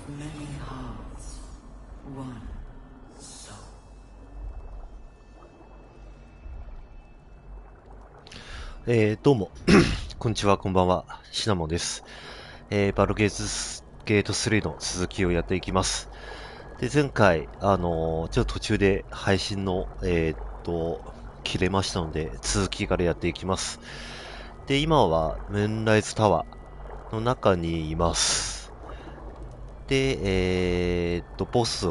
どうもこんにちは、こんばんは、シナモンです。バルゲート3の続きをやっていきます。で、前回ちょっと途中で配信の切れましたので、続きからやっていきます。で、今はムーンライズタワーの中にいます。で、ボス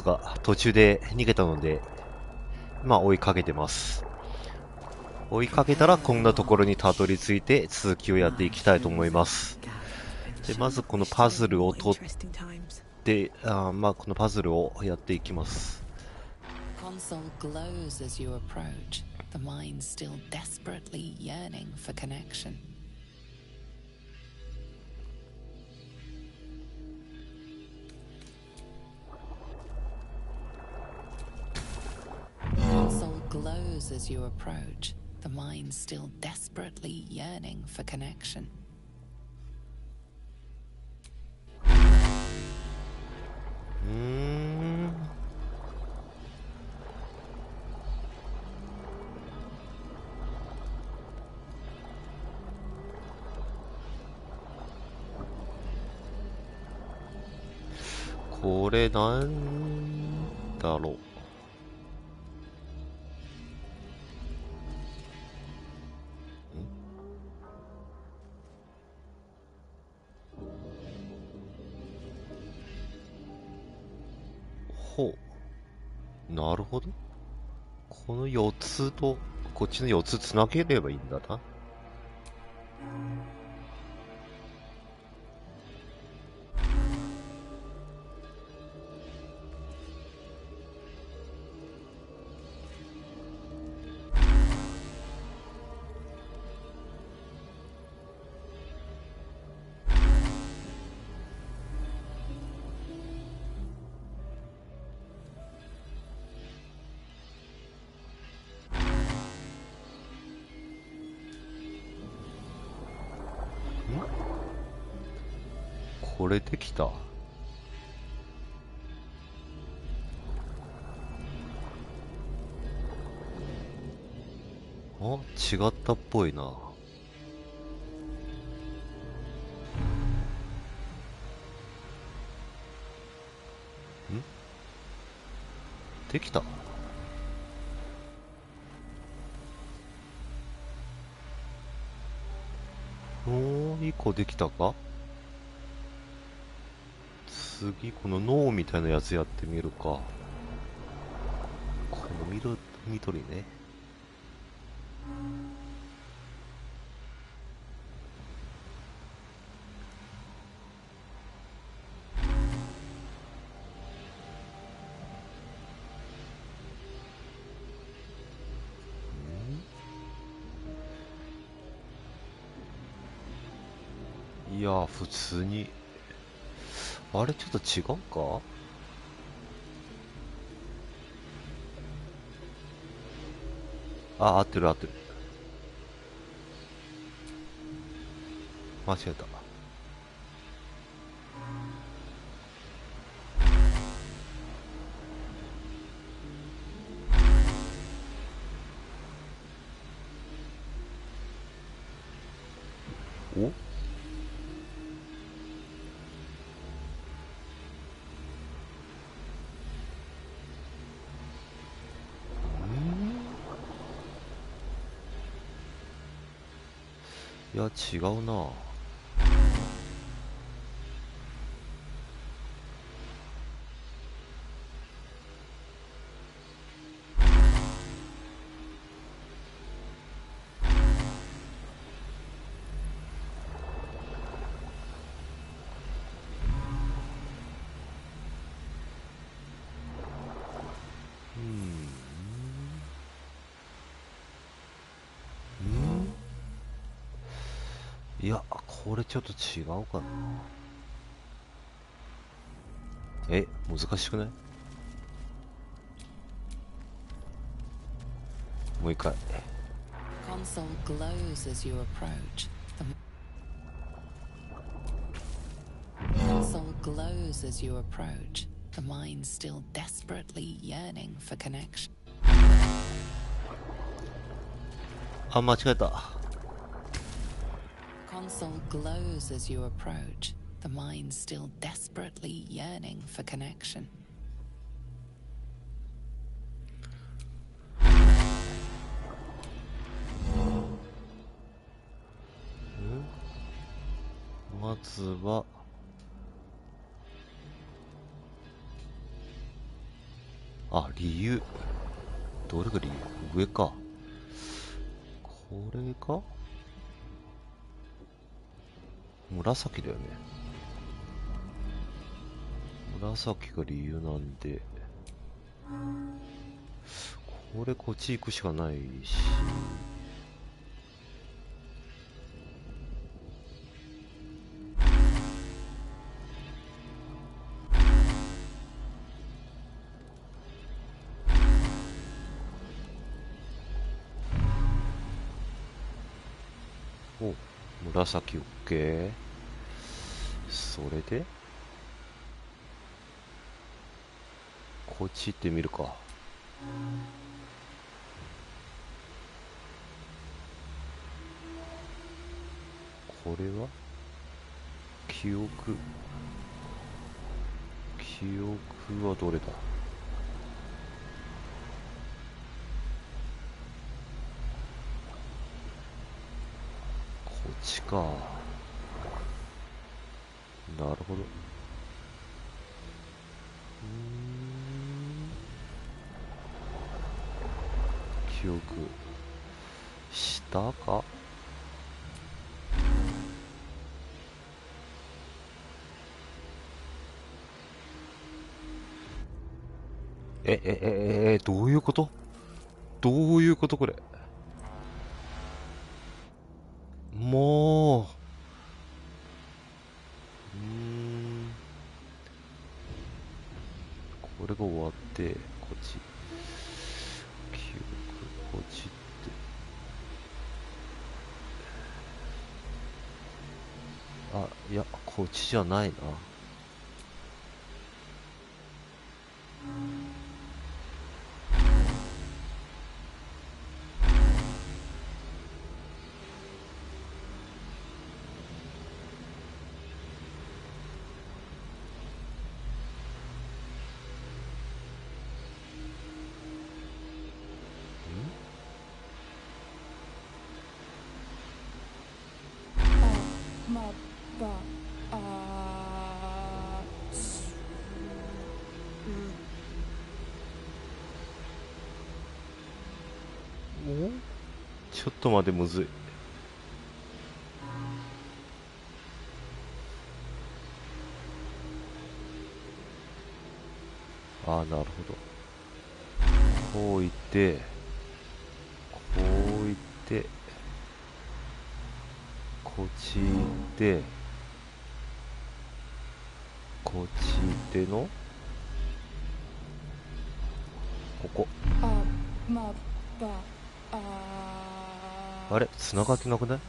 が途中で逃げたので、今追いかけてます。追いかけたらこんなところにたどり着いて続きをやっていきたいと思います。で、まずこのパズルを取って、このパズルをやっていきます。Console glows as you approach, the mind still desperately yearning for connection. Console glows as you approach, the mind still desperately yearning for connection. これなんだろう。ほう。なるほど。この4つと、こっちの4つつなげればいいんだな。これできた。違ったっぽいな。できた。1個できたか。次、この脳みたいなやつやってみるか。この緑ね。いや、普通に。あれ、ちょっと違うか。合ってる合ってる。間違えた。おいや、違うな。いや、これちょっと違うかな。難しくない？もう一回。Console glows as you approach. Console glows as you approach, the mind still desperately yearning for connection. あ、間違えた。Console glows as you approach, the mind still desperately yearning for connection. まずは理由。どれが理由？上か。これか？紫だよね。紫が理由なんで、これこっち行くしかないし、お、紫 OK。それでこっち行ってみるか。これは記憶はどれだ？こっちか。なるほど。記憶下か？どういうこと？どういうことこれ？もう、これが終わって、こっち。記憶、こっちって。いや、こっちじゃないな。ちょっと待って、むずい。なるほど。こう行って、こう行って、こっち行って、こっち行っての、ここ。あれ？繋がってなくない？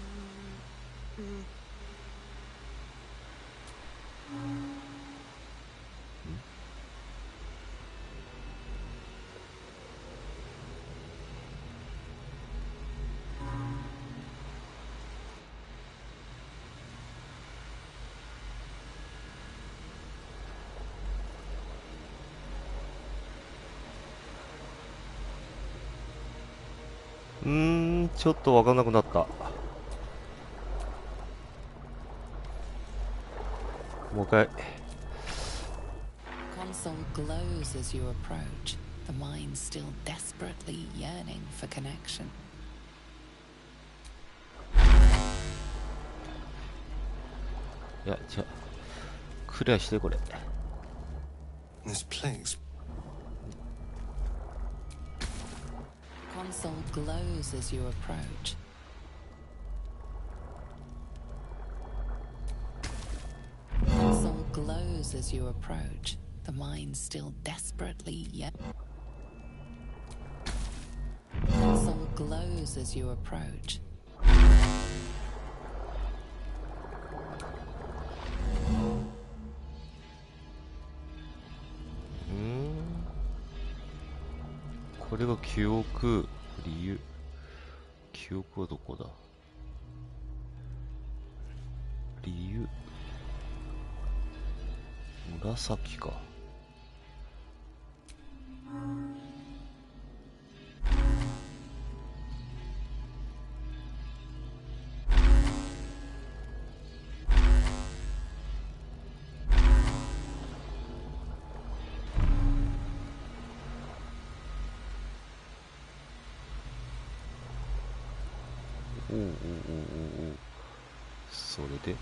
ちょっとわかんなくなった。もう一回。Console glows as you approach, the mind still desperately yearning for connection. いや、違う。クリアしてこれ。This place. Console glows as you approach. Console glows as you approach, the mind still desperately Console glows as you approach. これが記憶、理由。記憶はどこだ？理由。紫か。おうおうおうおうおう。それで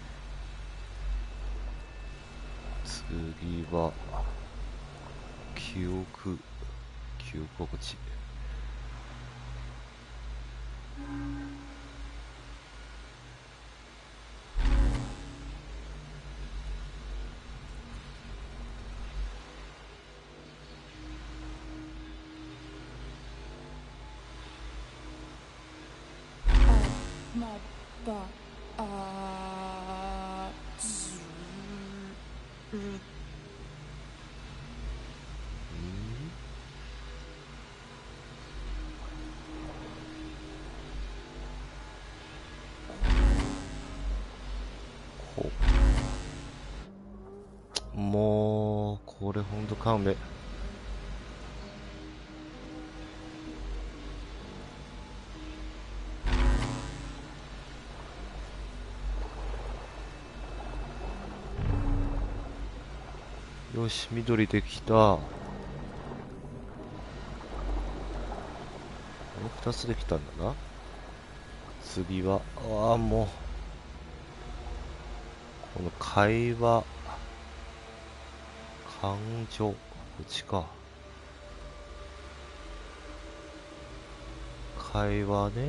次は記憶はこっち。まばあずるもうこれほんと勘弁。よし、緑できた。2つできたんだな。次はもうこの会話、感情、こっちか。会話ね。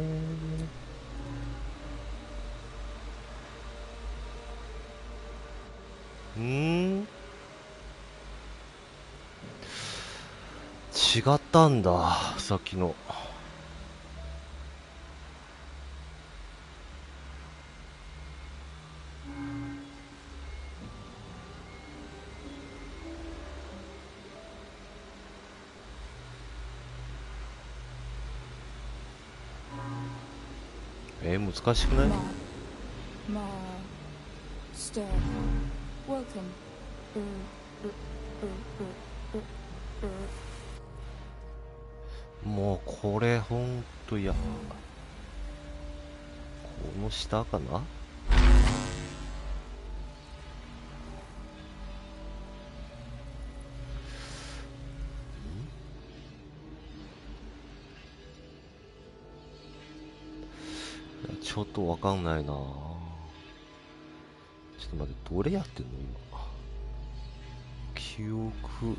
違ったんだ、さっきの。難しくない？Stir. Welcome. もうこれほんとこの下かな。ちょっとわかんないな。ちょっと待って、どれやってんの今。記憶、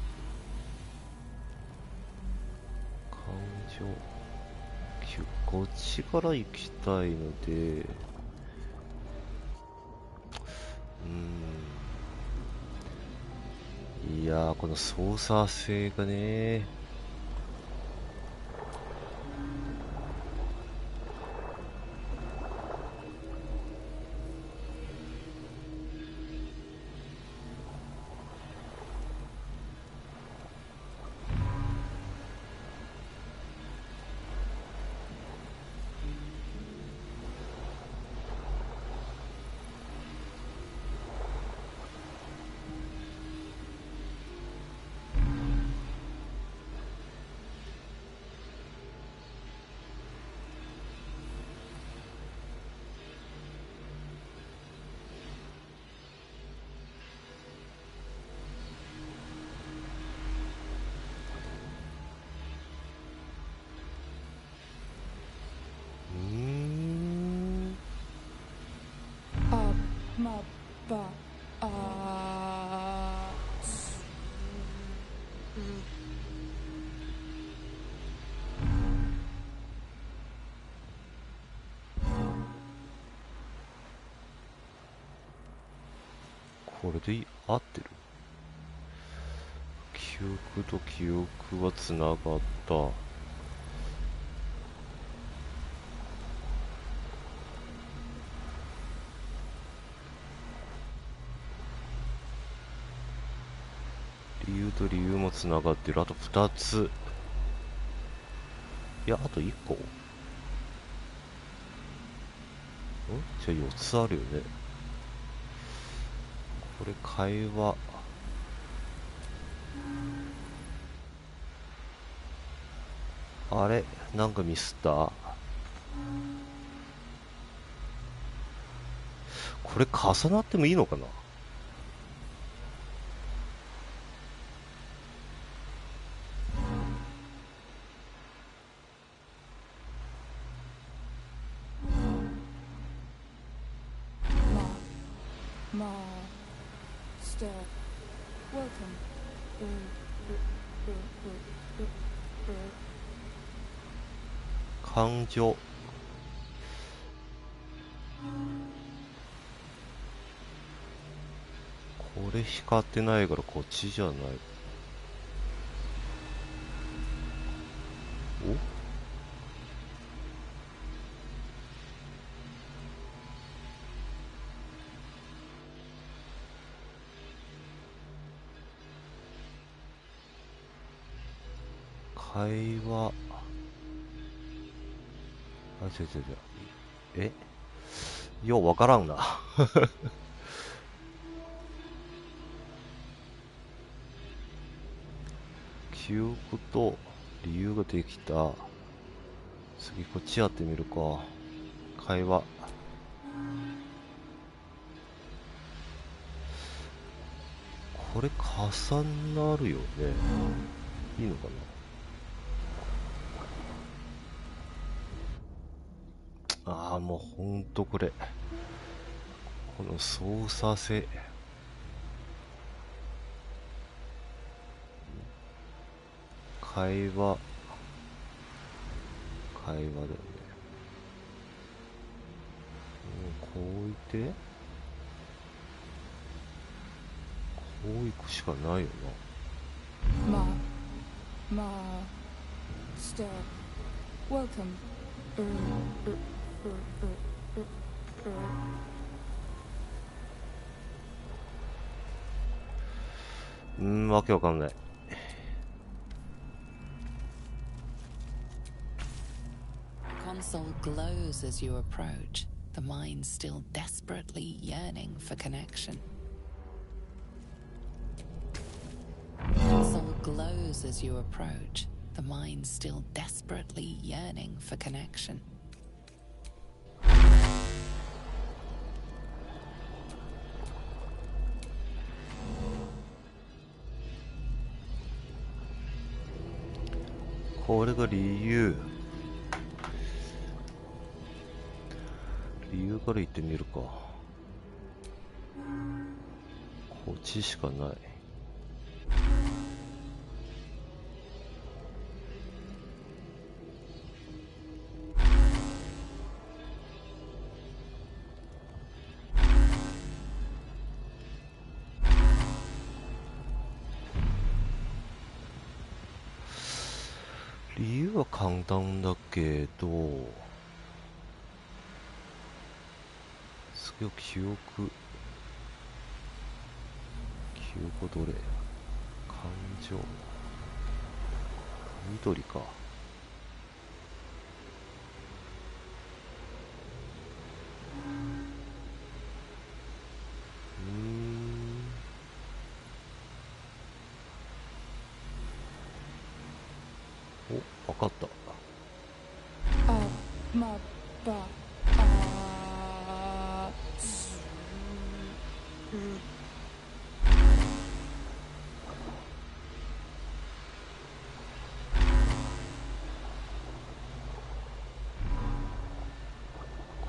感情、こっちから行きたいので、いやー、この操作性がね。まばあずるこれで合ってる？記憶と記憶はつながった。理由と理由もつながってる。あと2つ。いや、あと1個。じゃあ4つあるよね。これ会話。あれなんかミスった。これ重なってもいいのかな。感情。これ光ってないからこっちじゃない。お、会話。あ、違う違う違う。え、ようわからんな。記憶と理由ができた。次こっちやってみるか。会話。これ重なるよね。いいのかな。ああ、もうほんとこれ。この操作性。会話。会話だよね。こういて、こういくしかないよな。Step. Welcome. わけわかんない。Console glows as you approach, the mind still desperately yearning for connection. Console glows as you approach, the mind still desperately yearning for connection. これが理由。理由から言ってみるか。こっちしかない。理由は簡単だけど、すごい記憶どれ、感情、緑か。お、わかった。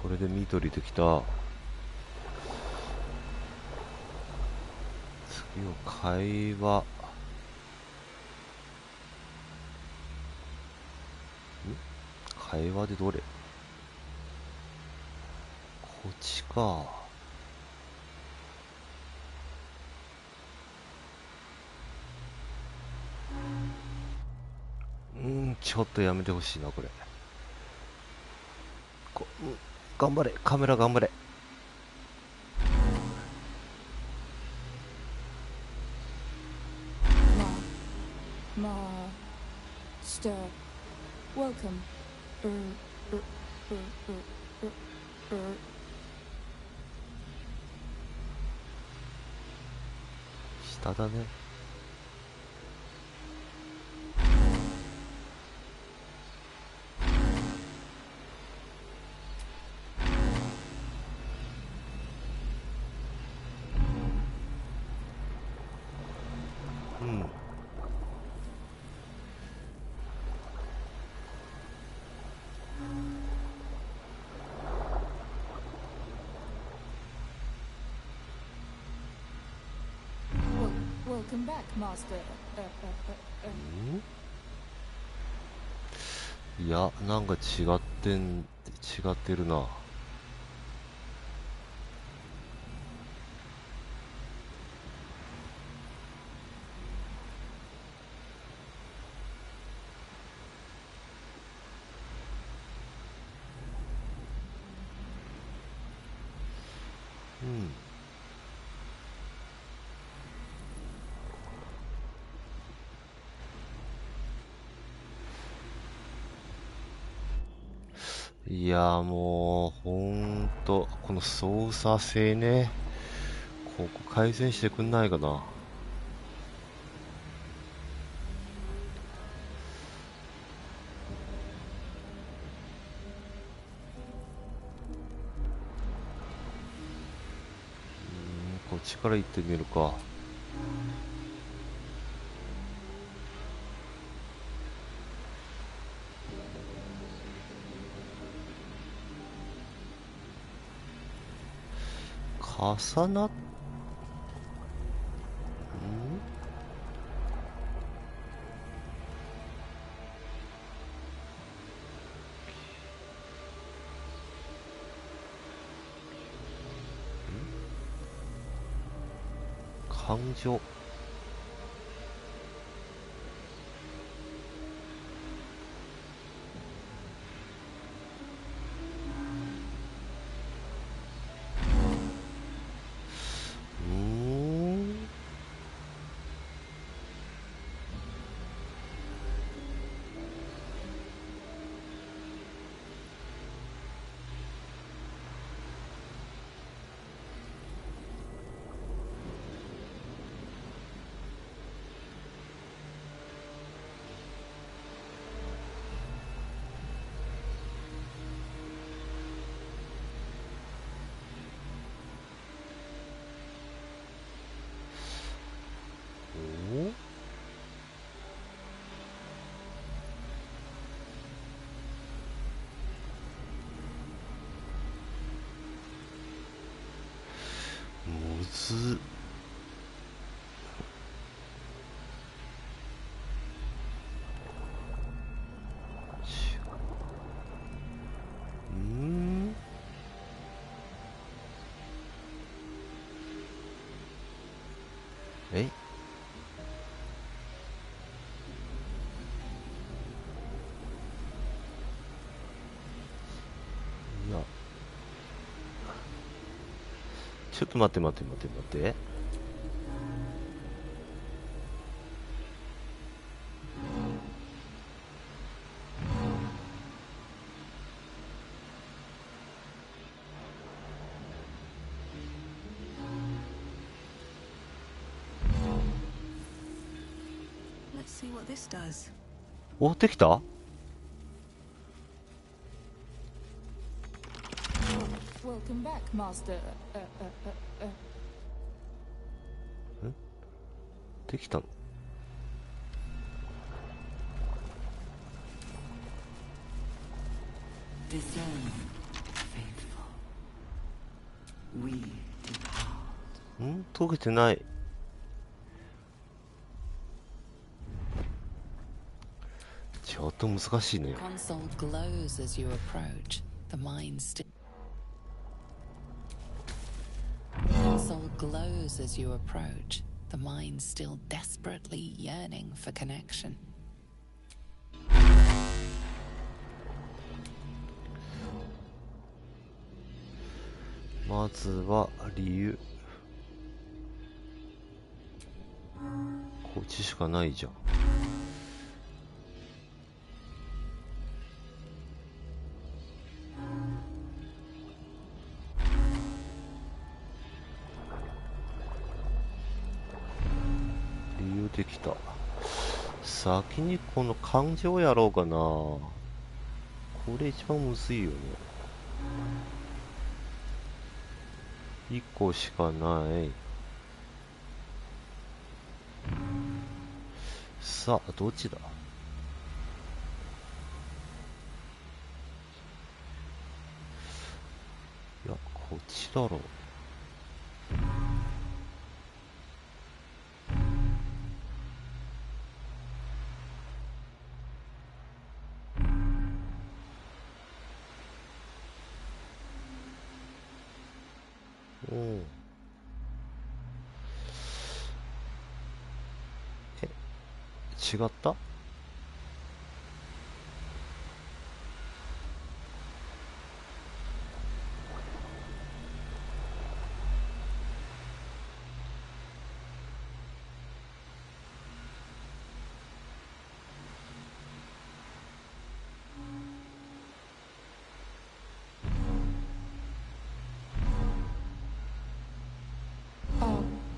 これで緑できた。次は会話。会話でどれ？こっちか。ちょっとやめてほしいな、これ。頑張れ、カメラ頑張れ。Welcome. 下だね。うん。Welcome back, Master. いや、なんか違ってるな。うん。いやーもう、ほんと、この操作性ね、ここ改善してくんないかな。こっちから行ってみるか。重なっ、感情。むずっ。えいや、ちょっと待って待って待って待って。Let's see what this does. お、できた？ Welcome back, Master. できたの？ Discern, faithful. We depart. 解けてない。ちょっと難しいね。 Console glows as you approach. The mind still. Console glows as you approach. The mind still desperately yearning for connection. まずは理由。こっちしかないじゃん。できた。先にこの漢字をやろうかな。これ一番むずいよね。1個しかない。さあ、どっちだ？いや、こっちだろう。うん。違った？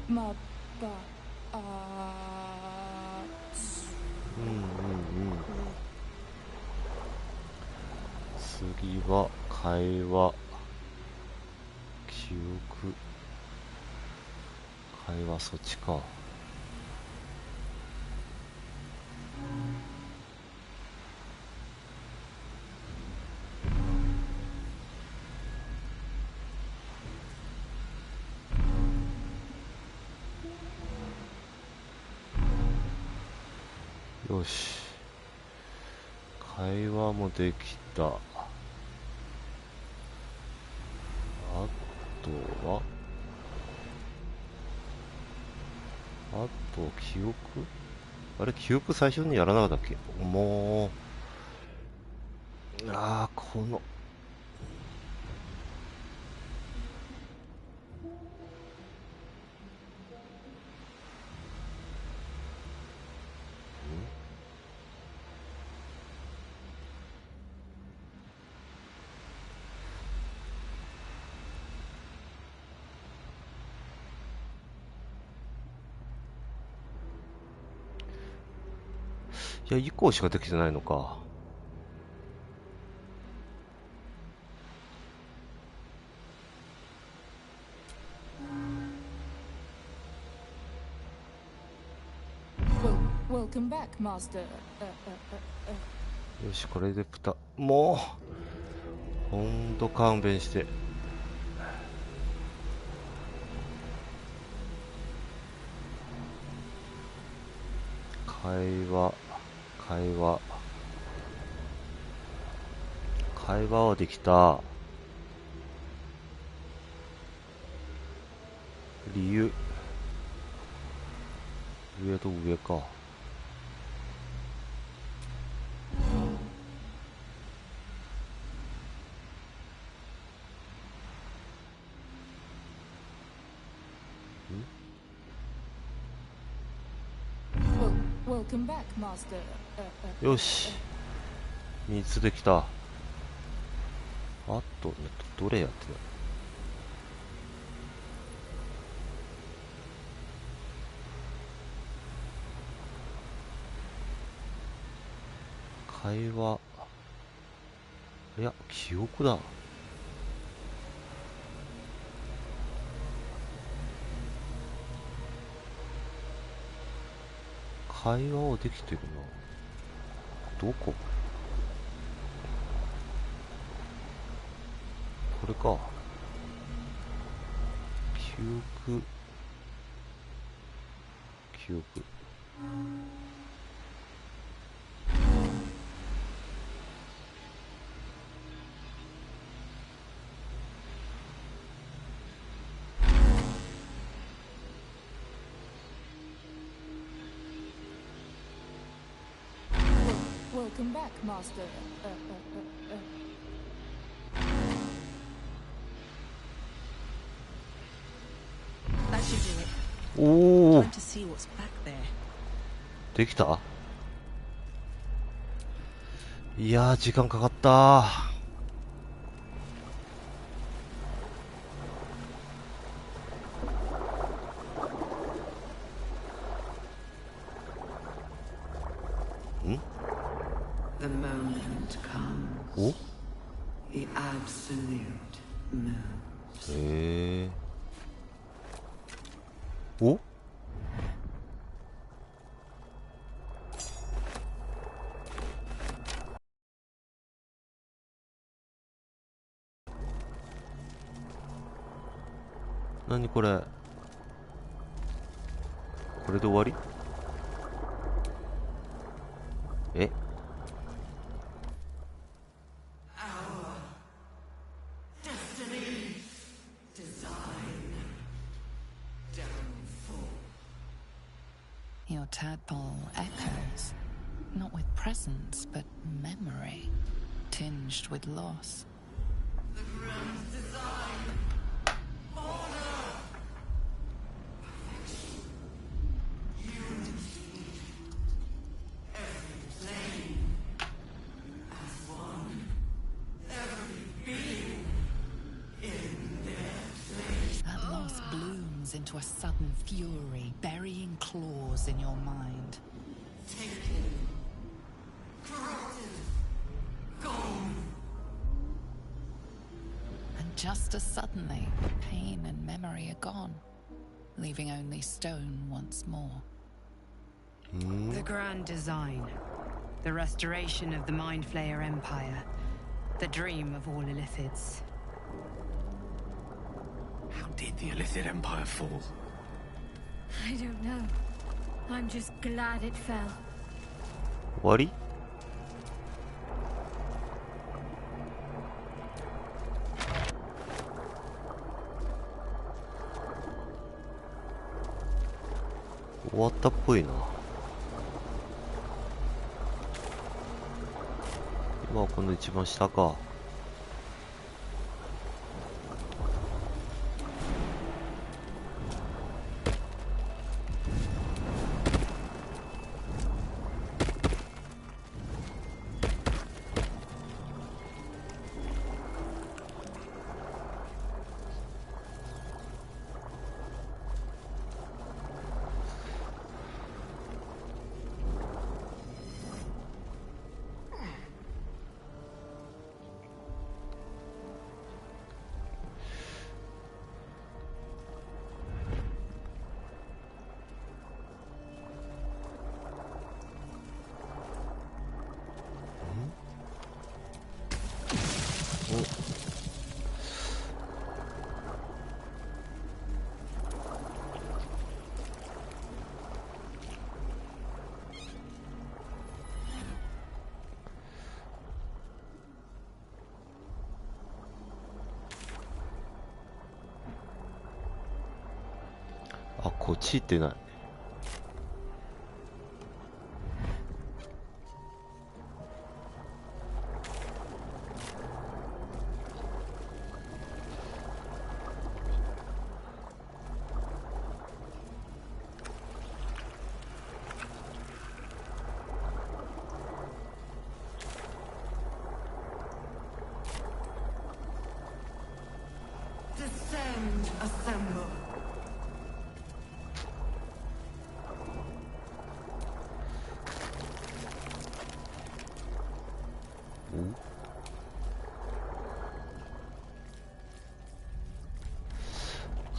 まばうんうんうん。次は会話、記憶、会話、そっちか。よし、会話もできた。あとは記憶、あれ、記憶最初にやらなかったっけ？もう、この、いや、1個しかできてないのか。Welcome back, Master. よし、これでもう、ほんと勘弁して。会話はできた。理由。上と上か。Welcome back, Master. よし。3つできた。あと、どれやってない？会話。いや、記憶だ。会話はできてるな。どこ？これか。記憶。Welcome back, Master. That should do it. おお、 Time to see what's back there. できた？いやー、時間かかったー。The moment comes. お The absolute moves. へえ。お何これ。これで終わり？えYour tadpole echoes, not with presence, but memory, tinged with loss. That loss blooms into a sudden fury, burying claws in your mind. And just as suddenly, pain and memory are gone, leaving only stone once more. The grand design. The restoration of the Mind Flayer Empire. The dream of all Illithids. How did the Illithid Empire fall? I don't know. I'm just glad it fell. 終わり？終わったっぽいな。今はこの一番下か。あ、こっち行ってない。Descend, assemble.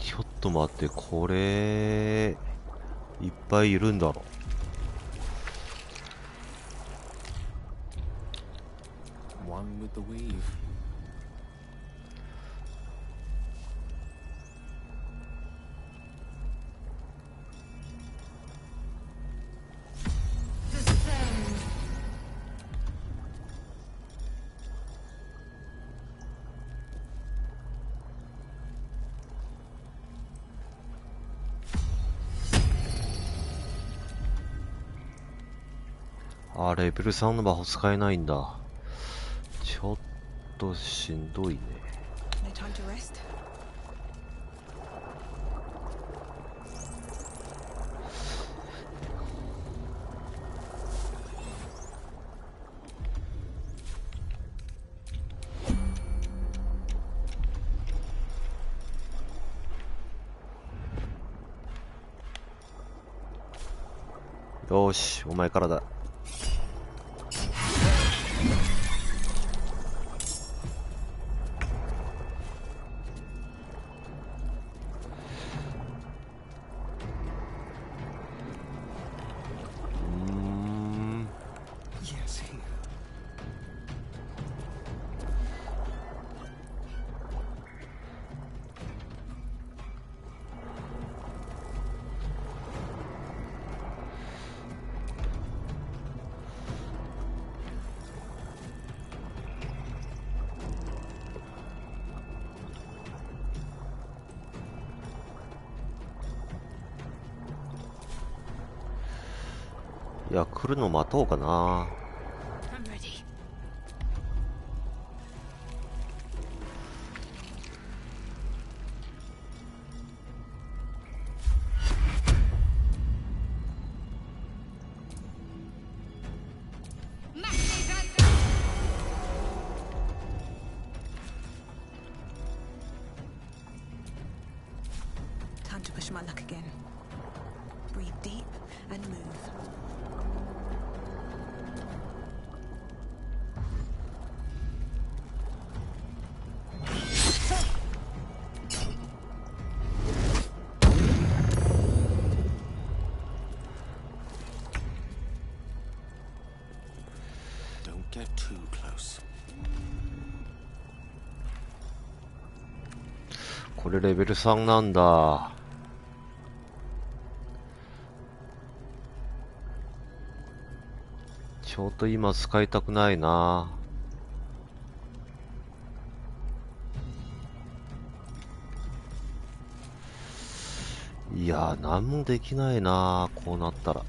ちょっと待って、これいっぱいいるんだろ。One with the weave. Descend. あ、レベル3の魔法使えないんだ。ちょっとしんどいね。 No time to rest. よーし、お前からだ。いや、来るの待とうかな。I'm ready. Time to push my luck again. Breathe deep and move. Don't get too close. これレベル3なんだ。ちょっと今使いたくないな。いやー、なんもできないな、こうなったら。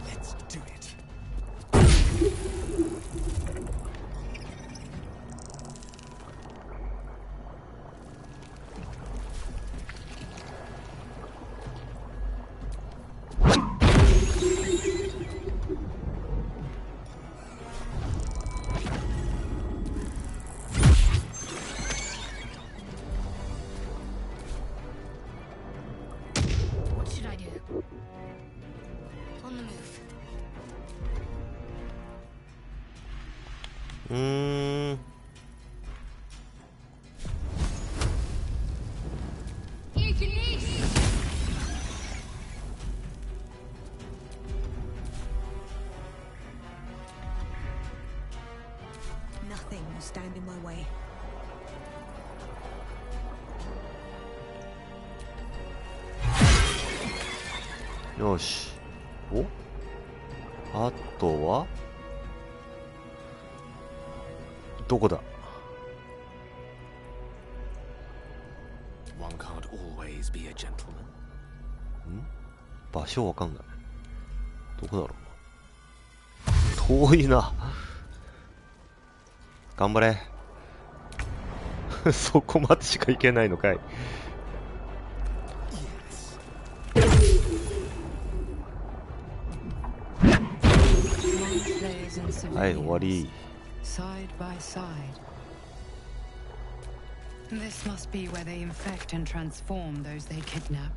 Let's do it. What should I do? On the move. ん Nothing will stand in my way. よし。お、あとはどこだ。 One can't always be a gentleman. 場所わかんない。どこだろう。遠いな。頑張れ。そこまでしか行けないのかい。はい、終わり。 Side by side. This must be where they infect and transform those they kidnap.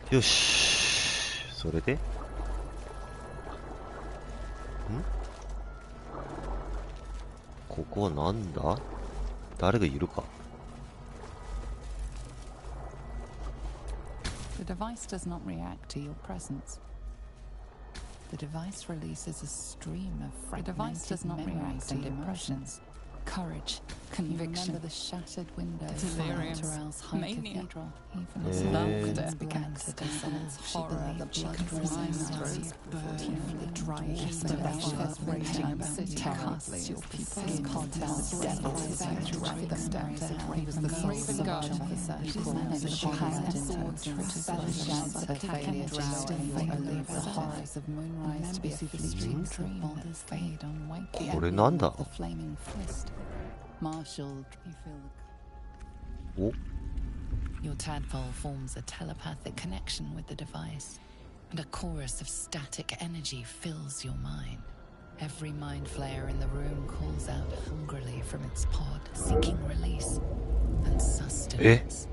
よし。それでここはなんだ。誰がいるか。 The device does not react to your presence. The device releases a stream of fragmented memories and emotions. Courage, conviction, the shattered windows, delirium, to Rouse High mania, Cathedral, even as laughter, planted dissonance, horror, the blood minds rose burning, the dry heat the of ashes raging city casts your people's It content drag them down to hell. It was the Raven God. It is managed her failure to alleviate the horrors of moonrise to be a fleeting dream that fade on waking. これなんだ。 The flaming fist, marshaled, you feel お、 your tadpole forms a telepathic connection with the device, and a chorus of static energy fills your mind. Every mind flayer in the room calls out hungrily from its pod, seeking release and sustenance.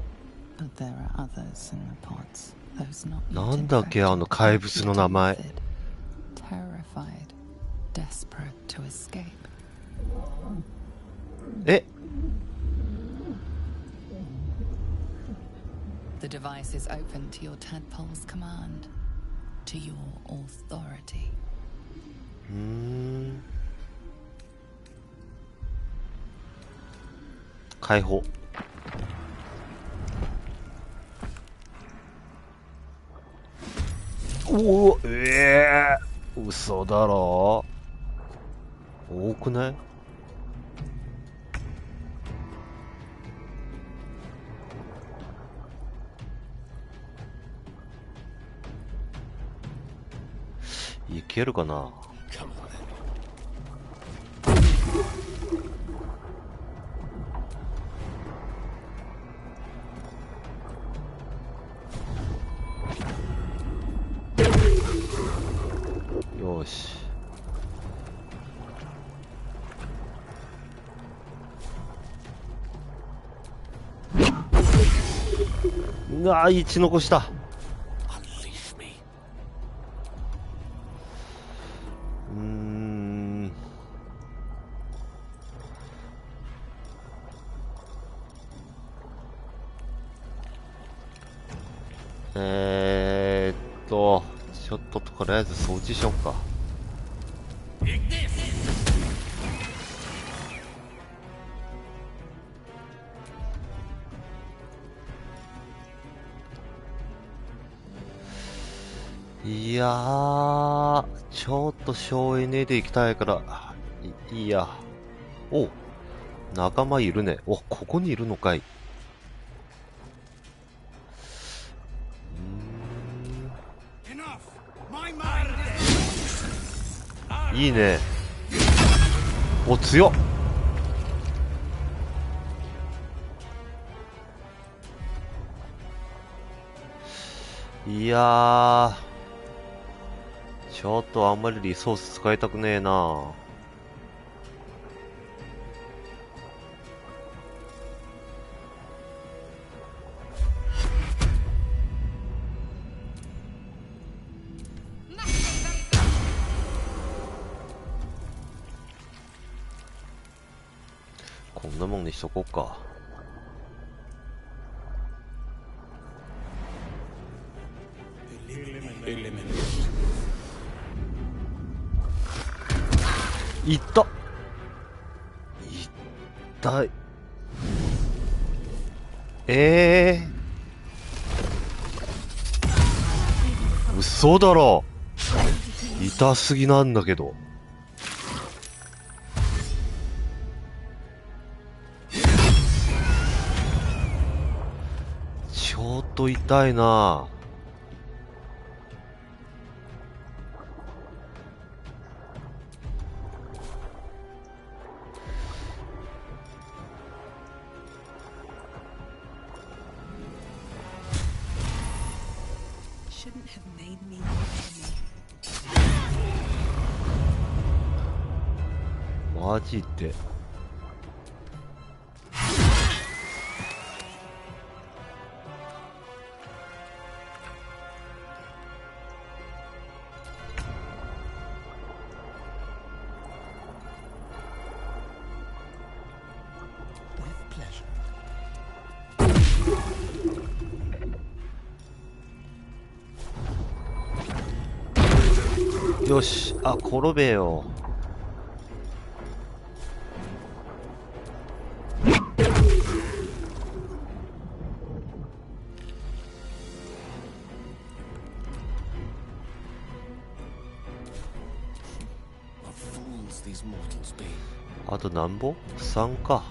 But there are others in the pods, those not yet なんだっけ、あの怪物の名前。 terrified, desperate to escape. え、 The device is open to your tadpole's command, to your authority. 解放。おお、嘘だろ。多くない？いけるかな。よし。うわ、1残した。Unleash me. ちょっととりあえず掃除しようか。いやー、ちょっと省エネで行きたいから、いいや。お、仲間いるね。お、ここにいるのかい。いいね。お、強っ。いやー、ちょっとあんまりリソース使いたくねえな。こんなもんにしとこうか。いった。痛い。嘘だろ。痛すぎなんだけど。ちょっと痛いな。Shouldn't have made me your enemy. マジで。よし、あ、転べよ。あと何本 ?3 か。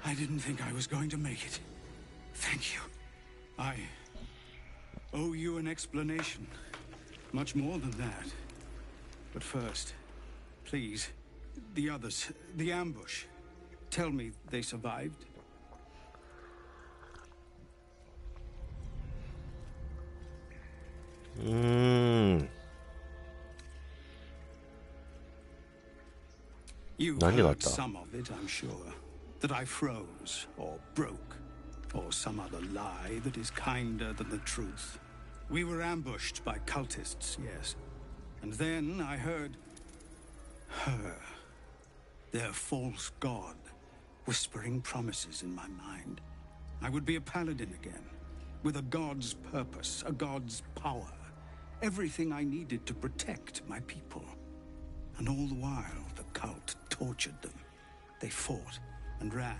I didn't think I was going to make it. Thank you. I owe you an explanation. Much more than that. But first, please, the others, the ambush. Tell me they survived. You've 何があっ heard た？ some of it, I'm sure. That I froze, or broke, or some other lie that is kinder than the truth. We were ambushed by cultists, yes. And then I heard her, their false god, whispering promises in my mind. I would be a paladin again, with a god's purpose, a god's power. Everything I needed to protect my people. And all the while, the cult tortured them. They fought and ran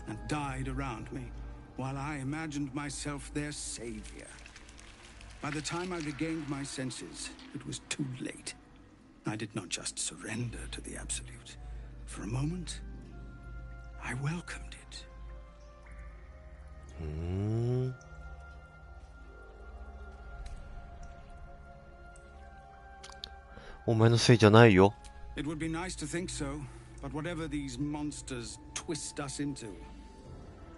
and died around me, while I imagined myself their savior. By the time I regained my senses, it was too late. I did not just surrender to the Absolute. For a moment, I welcomed it. お前のせいじゃないよ。 It would be nice to think so, but whatever these monsters twist us into,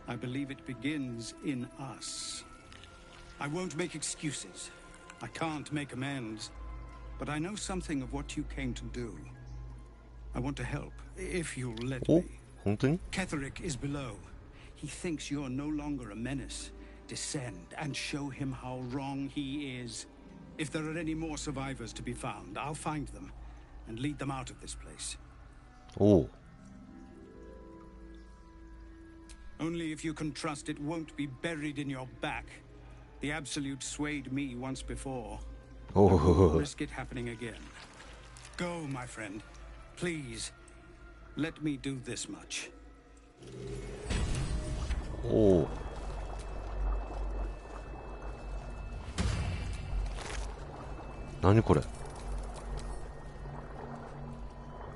I believe it begins in us. I won't make excuses. I can't make amends. But I know something of what you came to do. I want to help, if you'll let お、 me. 本当に？ Ketherick is below. He thinks you're no longer a menace. Descend and show him how wrong he is. If there are any more survivors to be found, I'll find them and lead them out of this place. おう。 Only if you can trust it won't be buried in your back. The Absolute swayed me once before. I お won't う。 risk it happening again. Go, my friend. Please, let me do this much. おう。何これ？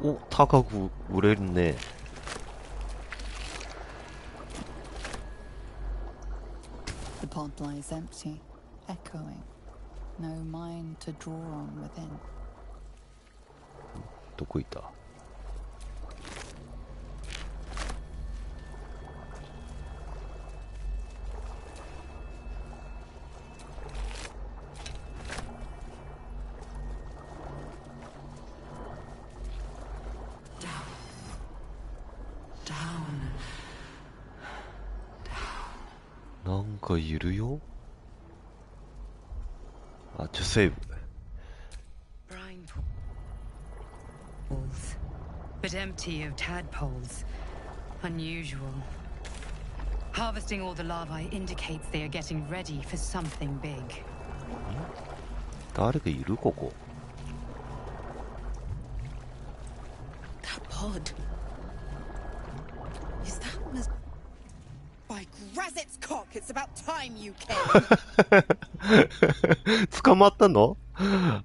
お、高く売れるね。 The pod lies empty, echoing. No mind to draw on within. どこいた？ なんかいるよ。あ、ちょセーブ。 Brine pools, but empty of tadpoles. Unusual. Harvesting all the larvae indicates they are getting ready for something big. 誰かいるここ。 That pod. Is that By Grazit's cock, it's about time you came. 捕まったの？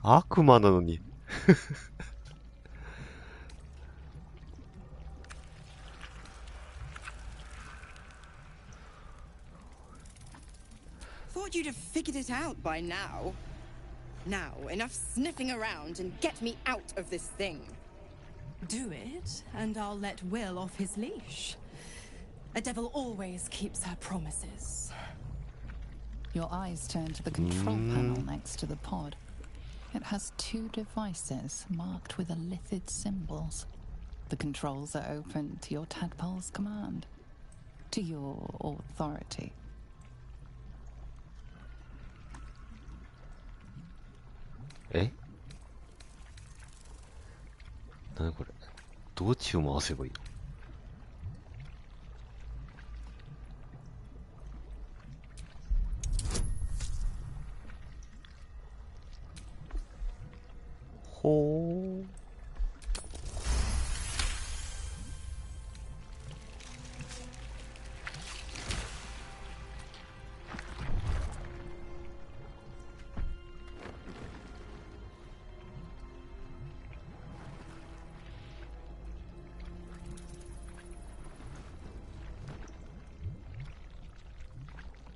悪魔なのに。Thought you'd have figured it out by now. Now, enough sniffing around and get me out of this thing. Do it, and I'll let Will off his leash. A devil always keeps her promises. Your eyes turn to the control panel next to the pod. It has two devices marked with illithid symbols. The controls are open to your tadpole's command, to your authority. え？何これ？どっちを回せばいいの？ほー。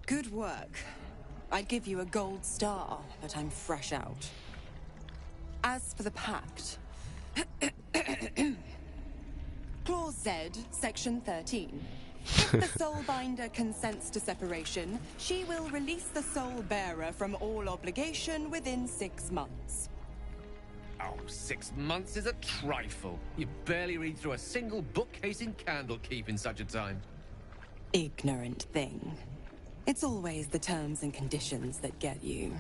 Good work. I'd give you a gold star, but I'm fresh out. As for the pact, Clause Z, Section 13. If the Soulbinder consents to separation, she will release the Soul Bearer from all obligation within 6 months. Oh, 6 months is a trifle. You barely read through a single bookcase in Candlekeep in such a time. Ignorant thing. It's always the terms and conditions that get you.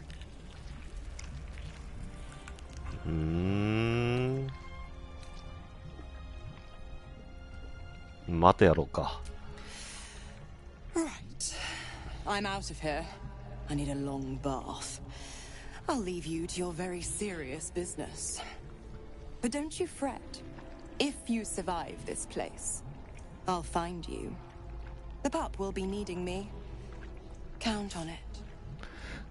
またやろうか。Right. I'm out of here. I need a long bath. I'll leave you to your very serious business. But don't you fret. If you survive this place, I'll find you. The pup will be needing me. Count on it.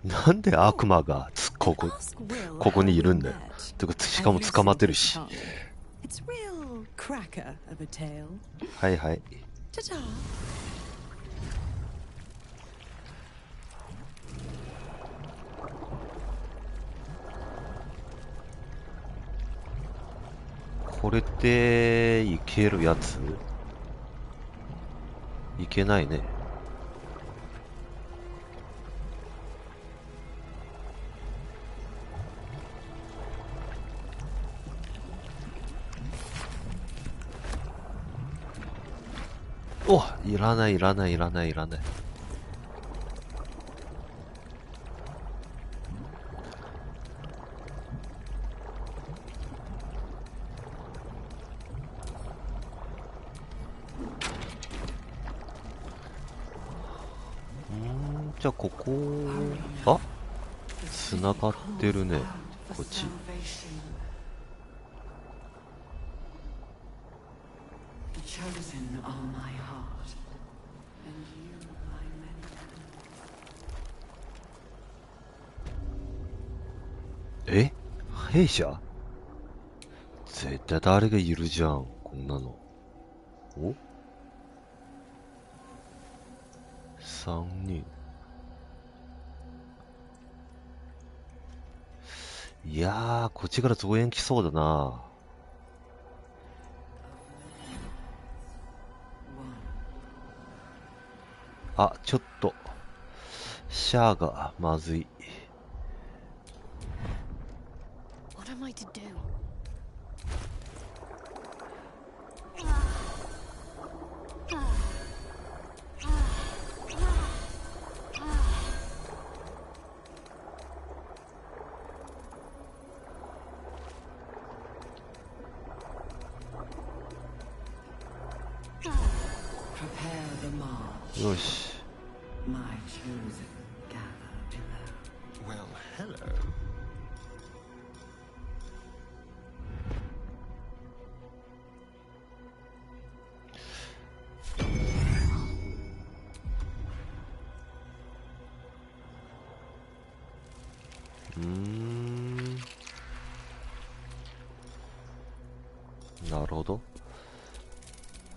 なんで悪魔がここにいるんだよ。てか、しかも捕まってるし。It's real cracker of a tale. はいはい。Ta-ta. これっていけるやつ？いけないね。お、いらないいらないいらないいらない。じゃあここ、あ、繋がってるね、こっち。え？弊社？絶対誰がいるじゃん、こんなの。お？ 3人。いやー、こっちから増援来そうだな。あ、ちょっとシャアがまずい。What am I to do?よし。Well, hello. なるほど。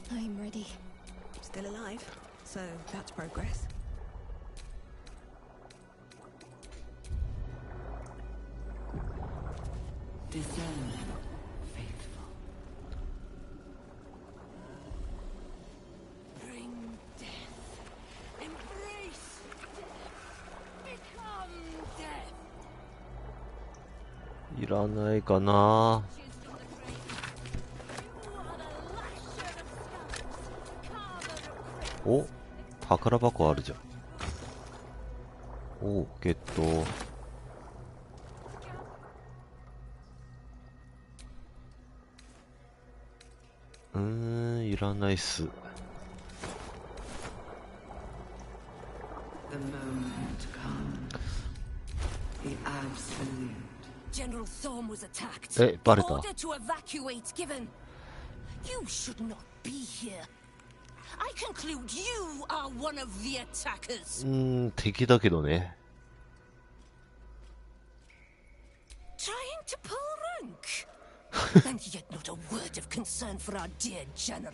I'm ready. Still alive, so that's progress. Discern, faithful. Bring death. Embrace death. Become death. いらないかな。お、宝箱あるじゃん。お、ゲット。いらないっす。The moment comes. The absolute. General Thorm was attacked. え、バレた？ Order to evacuate given. You should not be here. I conclude you are one of the attackers. 敵だけどね。Trying to pull rank. And yet not a word of concern for our dear General.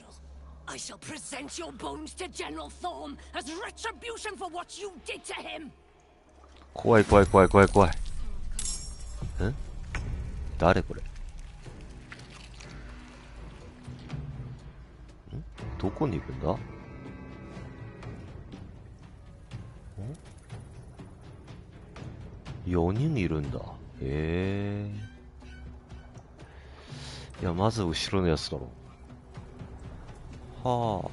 I shall present your bones to General Thorm as retribution for what you did to him. 怖い怖い怖い怖い怖い。誰これ？どこに行くんだ？ 4人いるんだ。いや、まず後ろのやつだろ。はあ。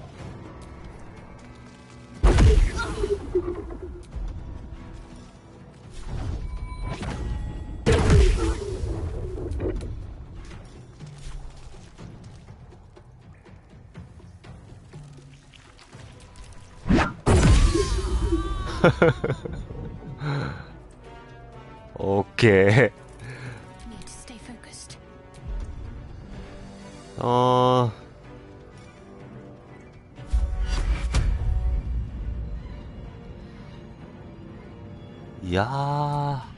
オッケー。あー。いやー。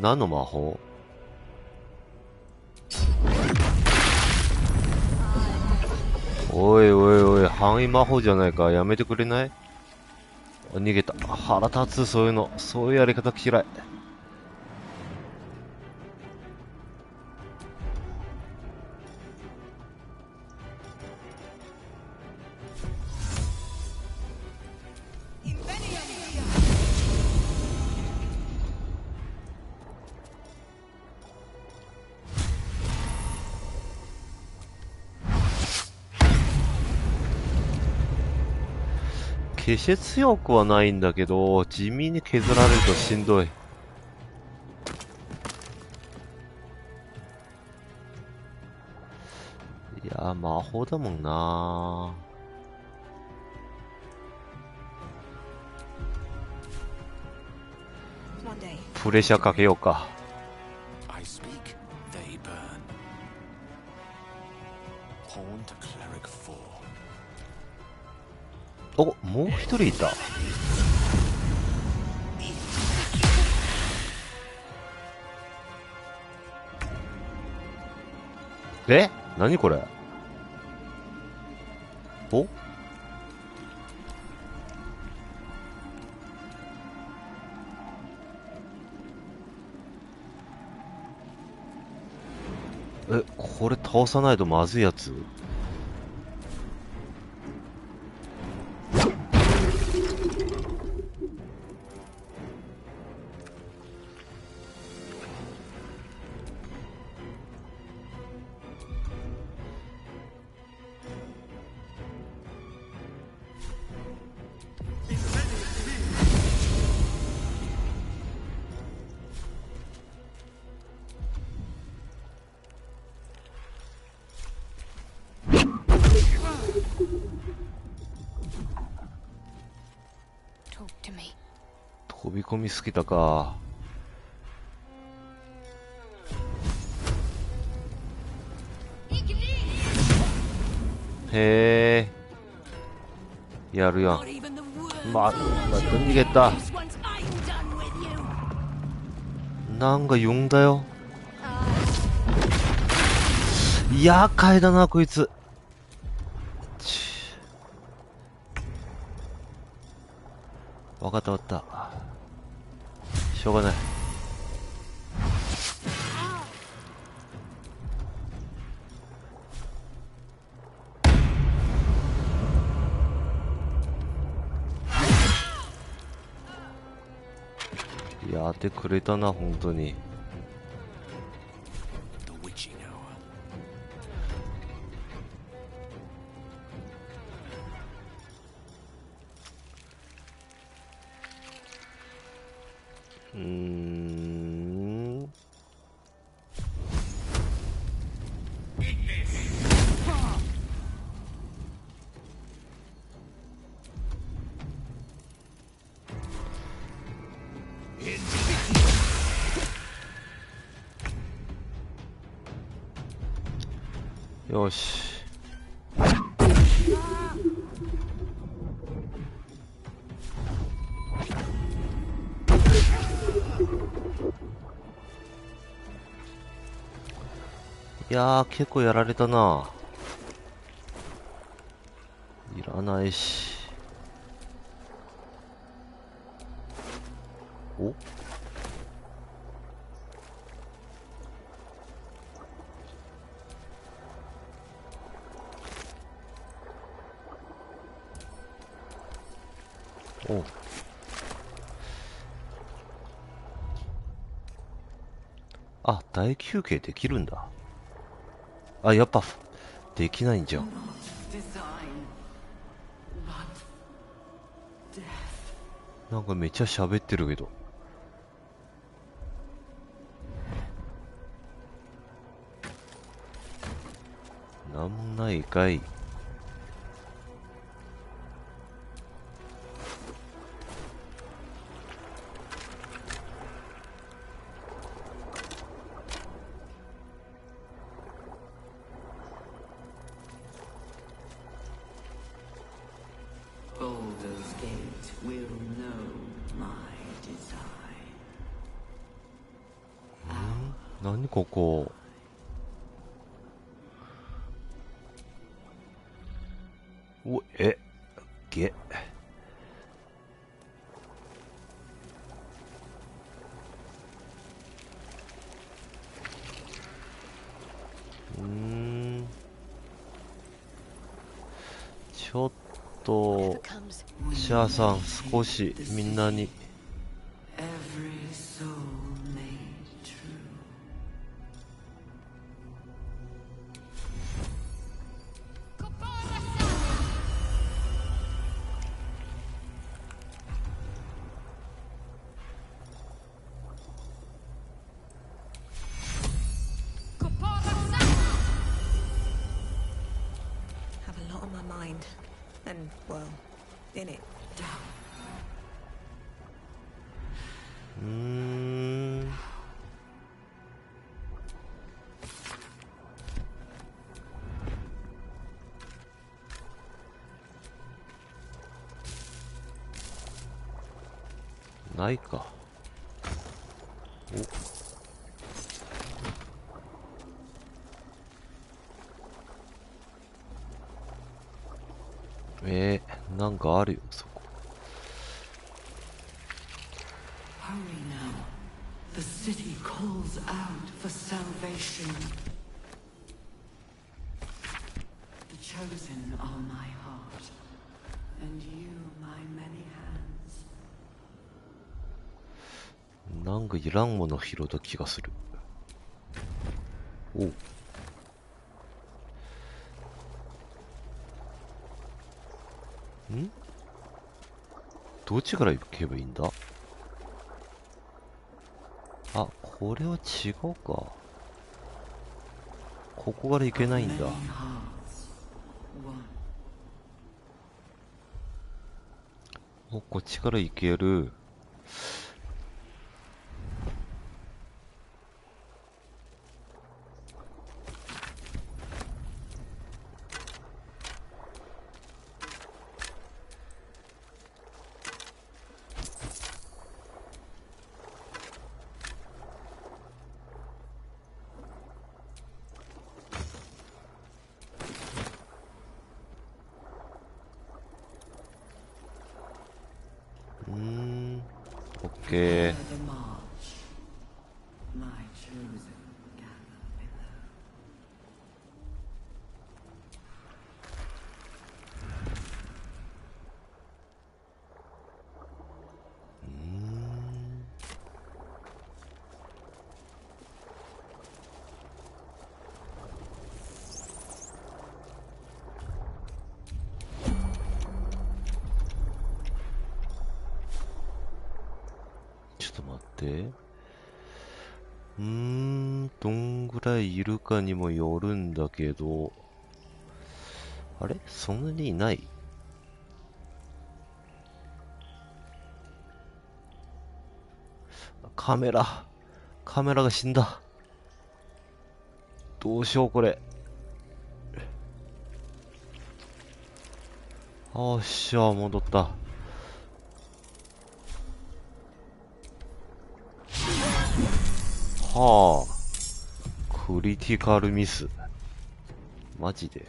何の魔法？おいおいおい、範囲魔法じゃないか。やめてくれない？逃げた。腹立つ、そういうの。そういうやり方嫌い。決して強くはないんだけど、地味に削られるとしんどい。いや、魔法だもんな。プレッシャーかけようか。お、もう一人いた。え？何これ？お？え、これ倒さないとまずいやつ？飛び込みすぎたか。へえ、やるやん。また逃げた。なんか呼んだよ。厄介だなこいつ。わかったわかった。しょうがない。やってくれたな、本当に。よし。いやー、結構やられたな。いらないし。お？お。あ、大休憩できるんだ。あ、やっぱ、できないんじゃん。なんかめっちゃ喋ってるけど。なんもないかい。何ここ。お、げ。ちょっと、シャアさん、少しみんなに。ないか。お。なんかあるよ、そこ。Hurry now. The city calls out for salvation. The chosen are my heart, and you my many hands. なんかいらんもの拾った気がする。おう。どっちから行けばいいんだ？あ、これは違うか。ここから行けないんだ。お、こっちから行ける。オッケー。ちょっと待って。どんぐらいいるかにもよるんだけど、あれ？そんなにいない？カメラが死んだ。どうしようこれ。あっしゃ、戻った。はあ、クリティカルミス。マジで。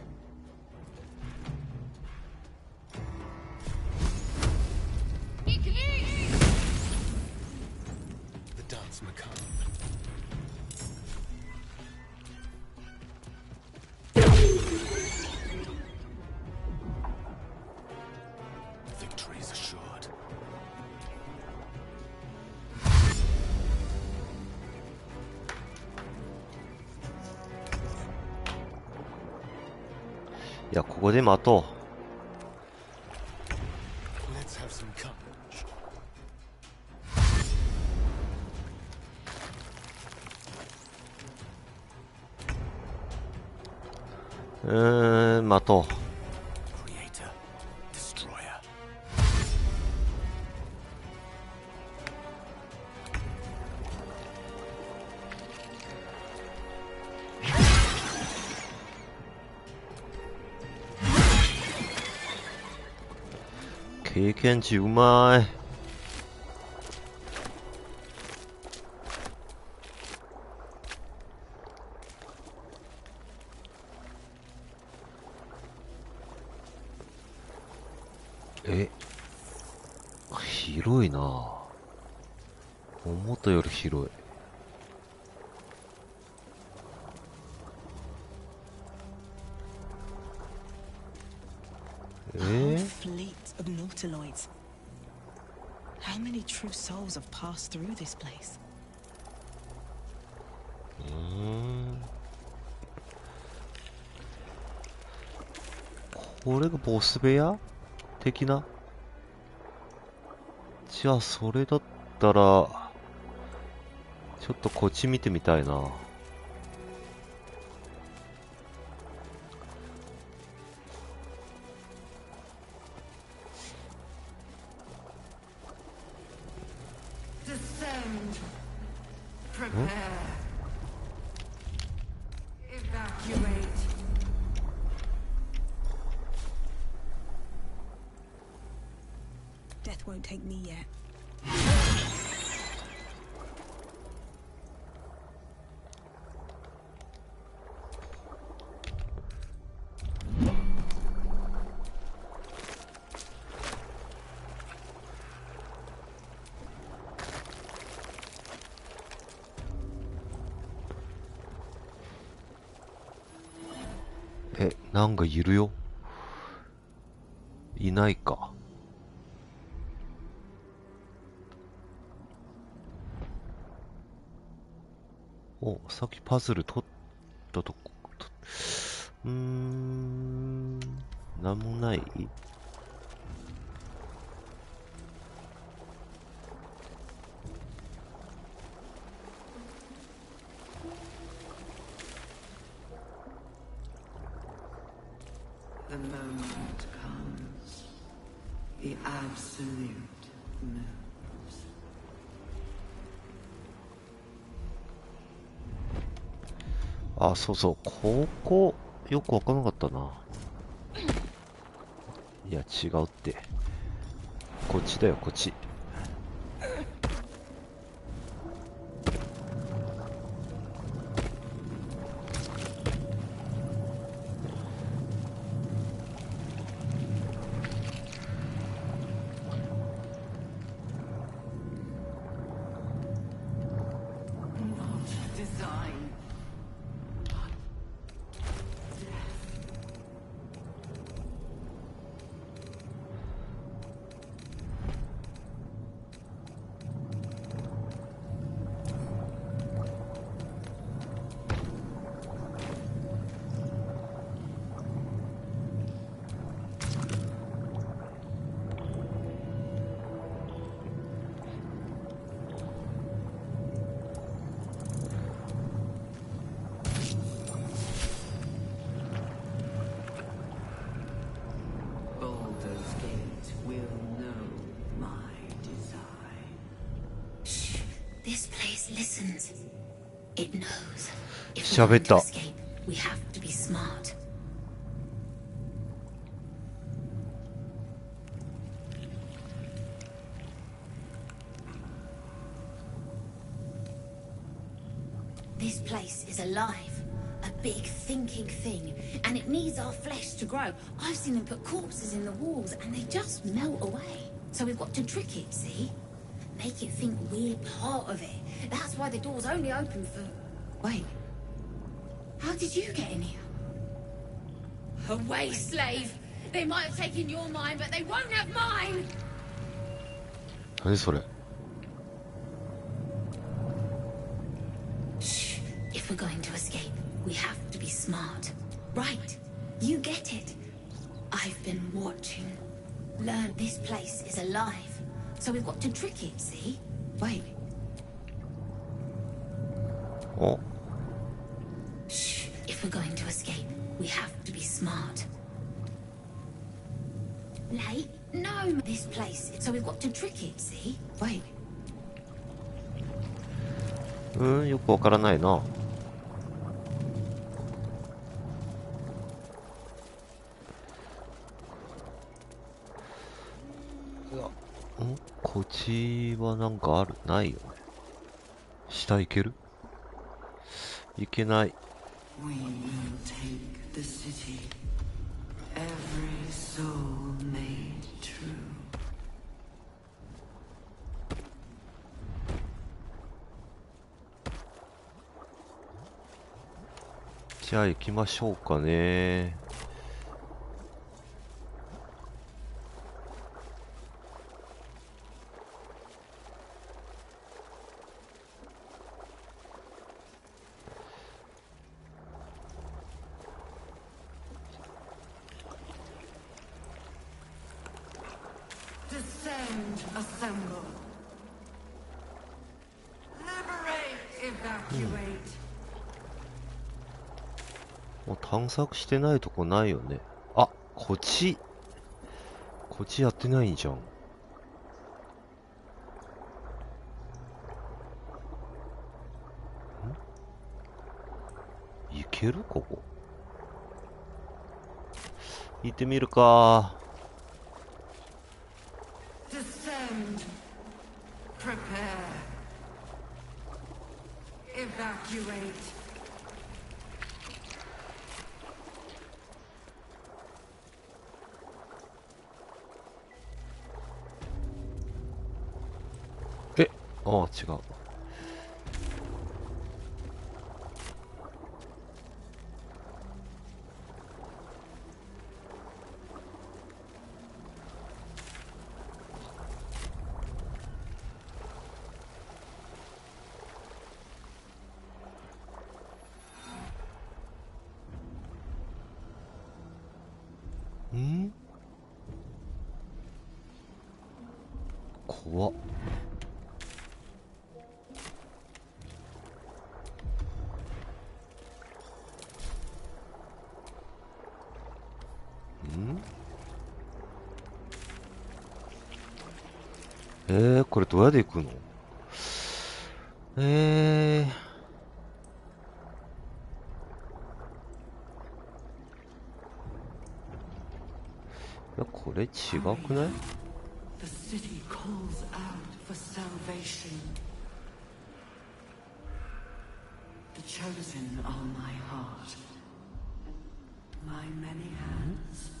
いや、ここで待とう。待とう。経験値うまい。広いなぁ。思ったより広い。Fleet of nautiloids. How many true souls have passed through this place? これがボス部屋的な。じゃあそれだったらちょっとこっち見てみたいな。Death won't take me yet. ?なんかいるよ。いないか。お、さっきパズル取ったとこ、なんもない。The moment comes. The absolute moves. あ、そうそう。ここ、よくわからなかったな。いや、違うって。こっちだよ、こっち。This place listens. It knows. If we 喋 want っ to た。 escape, we have to be smart. This place is alive. A big thinking thing. And it needs our flesh to grow. I've seen them put corpses in the walls and they just melt away. So we've got to trick it, see? Make it think we're part of it. That's why the door's only open for... Wait. How did you get in here? Away, slave! They might have taken your mind, but they won't have mine! 何それ Shh. If we're going to escape, we have to be smart. Right. You get it. I've been watching. Learn this place is alive. So we've got to trick it, see? Wait. お Shh. If we're going to escape, we have to be smart. Late? No, this place. So we've got to trick it, see? Wait. よくわからないな。こっちはなんかあるないよね。下行ける行けない。We will take the city, every soul made true. じゃあ行きましょうかね。Descend, assemble. Liberate, evacuate. もう探索してないとこないよね。あ、こっちやってないんじゃん。いけるここ。行ってみるか。Descend. Prepare. Evacuate. ああ、違う。ん？怖っ。これどうやって行くの？いや、これ違くない？ The city calls out for salvation. The chosen are my heart. My many hands.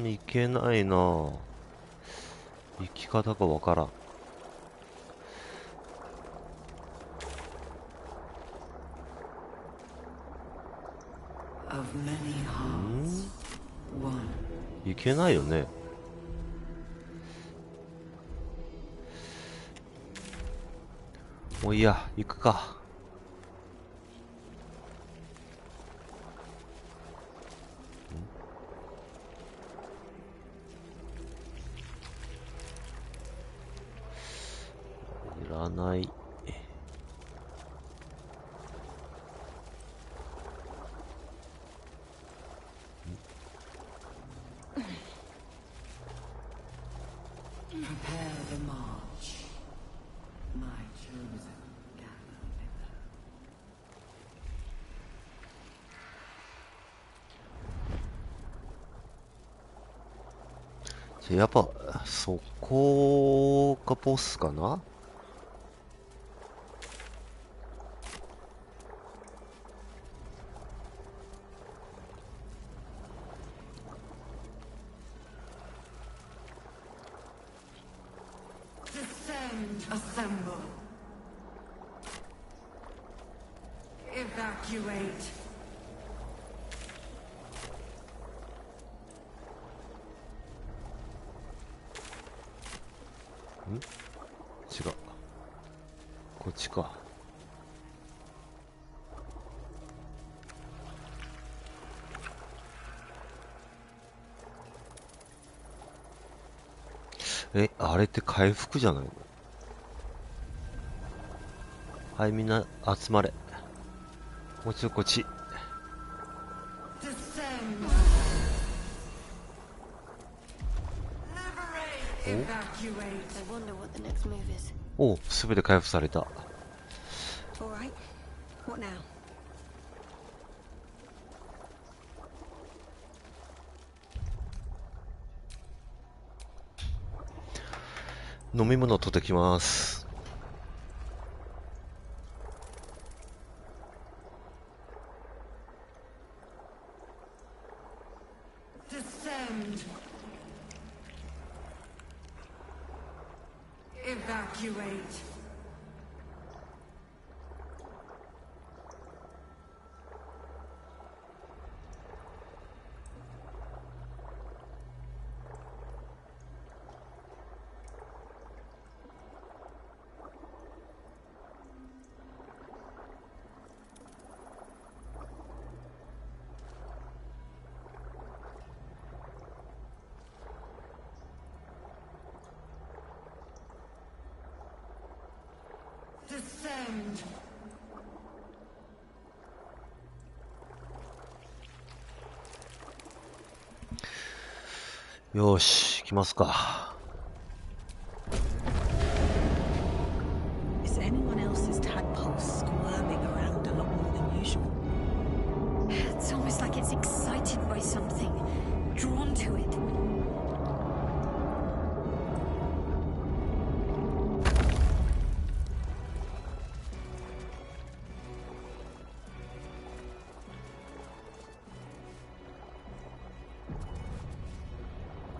行けないな。行き方がわからん。行けないよね。もういいや、行くか。いらない。Prepare the march. My chosen gather やっぱ、そこがボスかな。Descend, assemble. Evacuate. 違う。こっちか。あれって回復じゃないの？はい、みんな集まれ。もうちょいこっち。おお、すべて回復された。Alright. What now? 飲み物を取ってきます。Descend. Evacuate. よーし、行きますか。Is anyone else's tadpole squirming around a lot more than usual? It's almost like it's excited by something, drawn to it.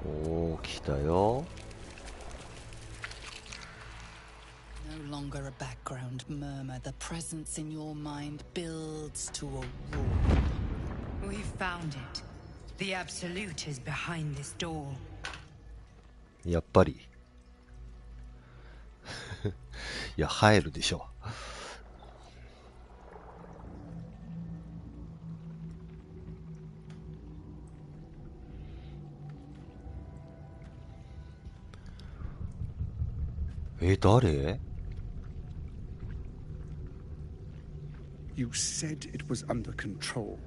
Oh, 来たよ。No longer a background murmur. The presence in your mind builds to a roar. We've found it. The Absolute is behind this door. やっぱり。いや、入るでしょ。誰？ You said it was under control.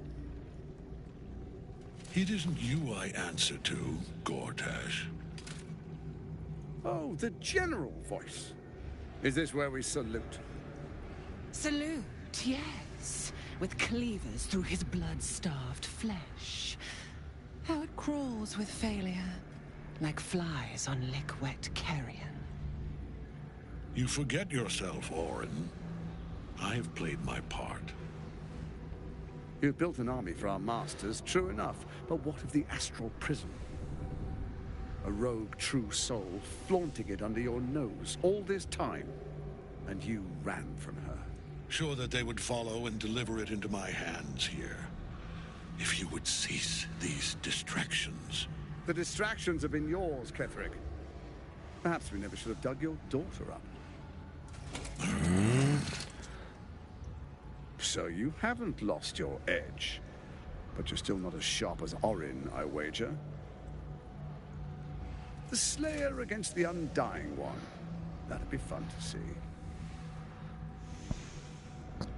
It isn't you I answer to, Gortash. Oh, the general voice. Is this where we salute? Salute, yes. With cleavers through his blood-starved flesh. How it crawls with failure, like flies on lick-wet carrion. You forget yourself, Orin. I've played my part. You've built an army for our masters, true enough. But what of the astral prison? A rogue true soul flaunting it under your nose all this time. And you ran from her. Sure that they would follow and deliver it into my hands here. If you would cease these distractions. The distractions have been yours, Ketherick. Perhaps we never should have dug your daughter up. So you haven't lost your edge. But you're still not as sharp as Orin, I wager. The Slayer against the Undying One. That'd be fun to see.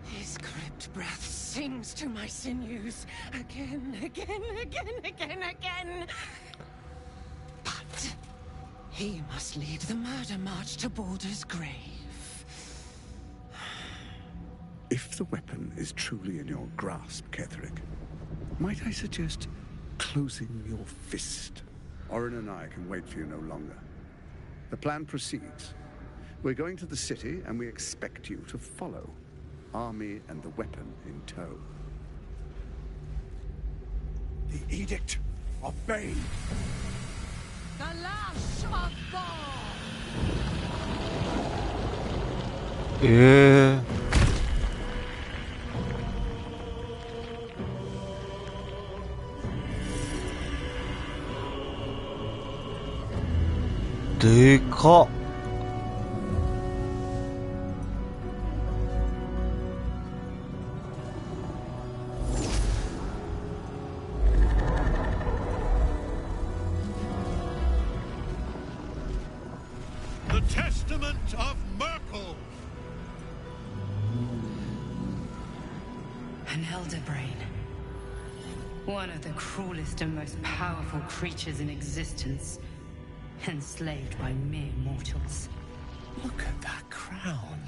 His crypt breath sings to my sinews. Again, again, again, again, again. But he must lead the murder march to Baldur's grave. If the weapon is truly in your grasp, Ketherick, might I suggest closing your fist Orin and I can wait for you no longer. The plan proceeds. We're going to the city, and we expect you to follow. Army and the weapon in tow. The Edict of Bane. The lash of Thor! Yeah. でかっ。The Testament of Merkel. An elder brain. One of the cruelest and most powerful creatures in existence. Enslaved by mere mortals. Look at that crown.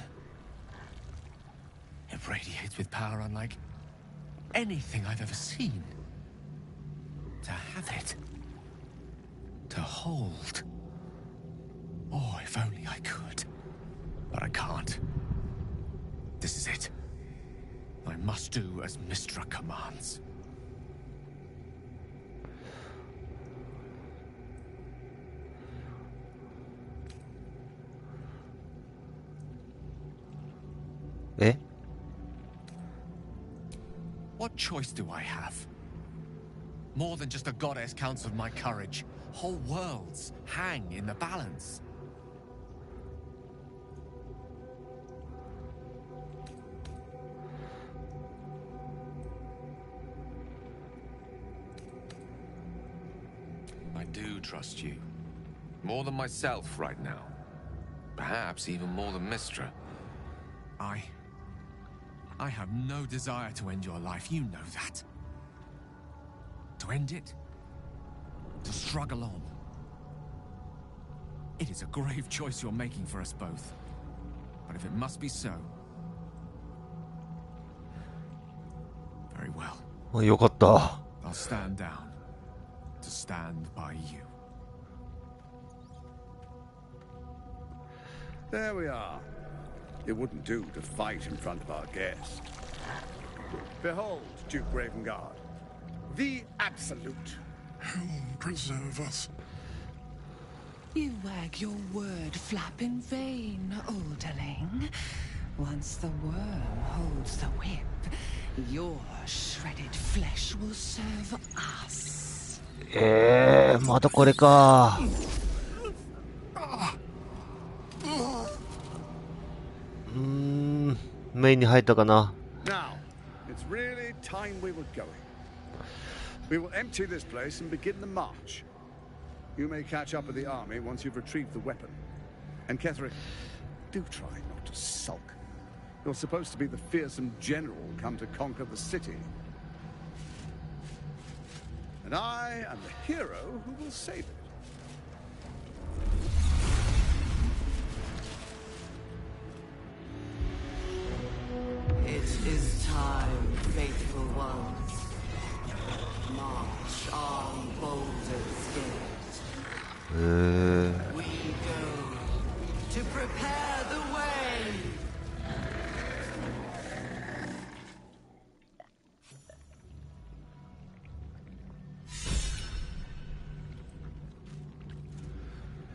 It radiates with power unlike anything I've ever seen. To have it. To hold. Oh, if only I could. But I can't. This is it. I must do as Mystra commands. Eh? What choice do I have? More than just a goddess counts of my courage. Whole worlds hang in the balance. I do trust you. More than myself right now. Perhaps even more than Mystra. I have no desire to end your life, you know that. To end it? To struggle on. It is a grave choice you're making for us both. But if it must be so... Very well. よかった。I'll stand down. To stand by you. There we are. It wouldn't do to fight in front of our guest. Behold, Duke Ravengard. The Absolute. Helm preserve us. You wag your word flap in vain, olderling. Once the worm holds the whip, your shredded flesh will serve us. またこれか。メインに入ったかな。Now, it's really time we were going. We will empty this place and begin the march. You may catch up with the army once you've retrieved the weapon. And Ketherick, do try not to sulk. You're supposed to be the fearsome general come to conquer the city. And I am the hero who will save it. It is time, faithful ones. March on Baldur's Gate. We go to prepare the way.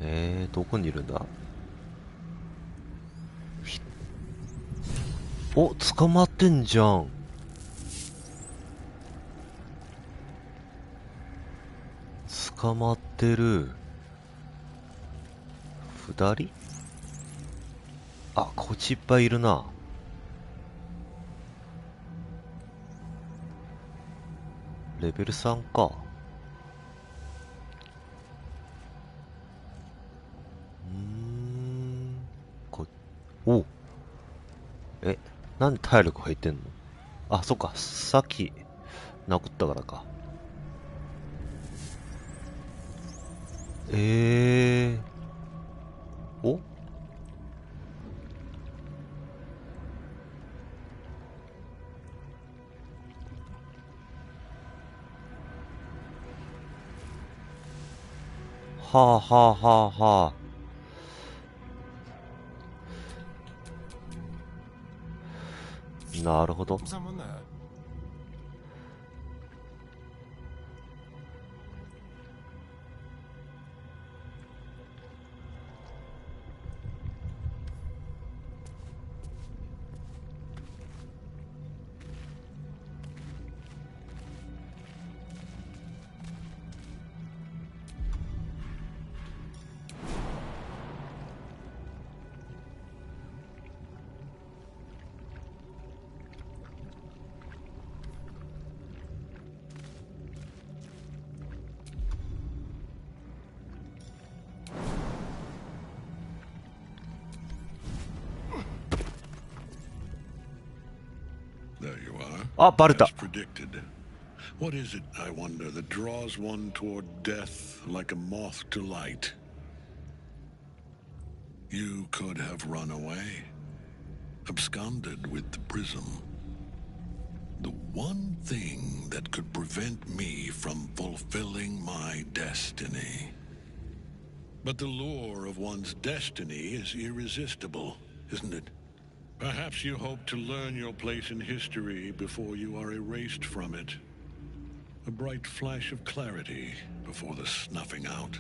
Eh, どこにいるんだ。お、捕まってんじゃん。捕まってる。二人？あ、こっちいっぱいいるな。レベル3か。お、え、なんで体力入ってんの？あ、そっか、さっき殴ったからか。お？はあはあはあはあ。なるほど。あ、バレた。 As predicted. What is it, I wonder, that draws one toward death like a moth to light? You could have run away, absconded with the prism. The one thing that could prevent me from fulfilling my destiny. But the lure of one's destiny is irresistible, isn't it? Perhaps you hope to learn your place in history before you are erased from it. A bright flash of clarity before the snuffing out.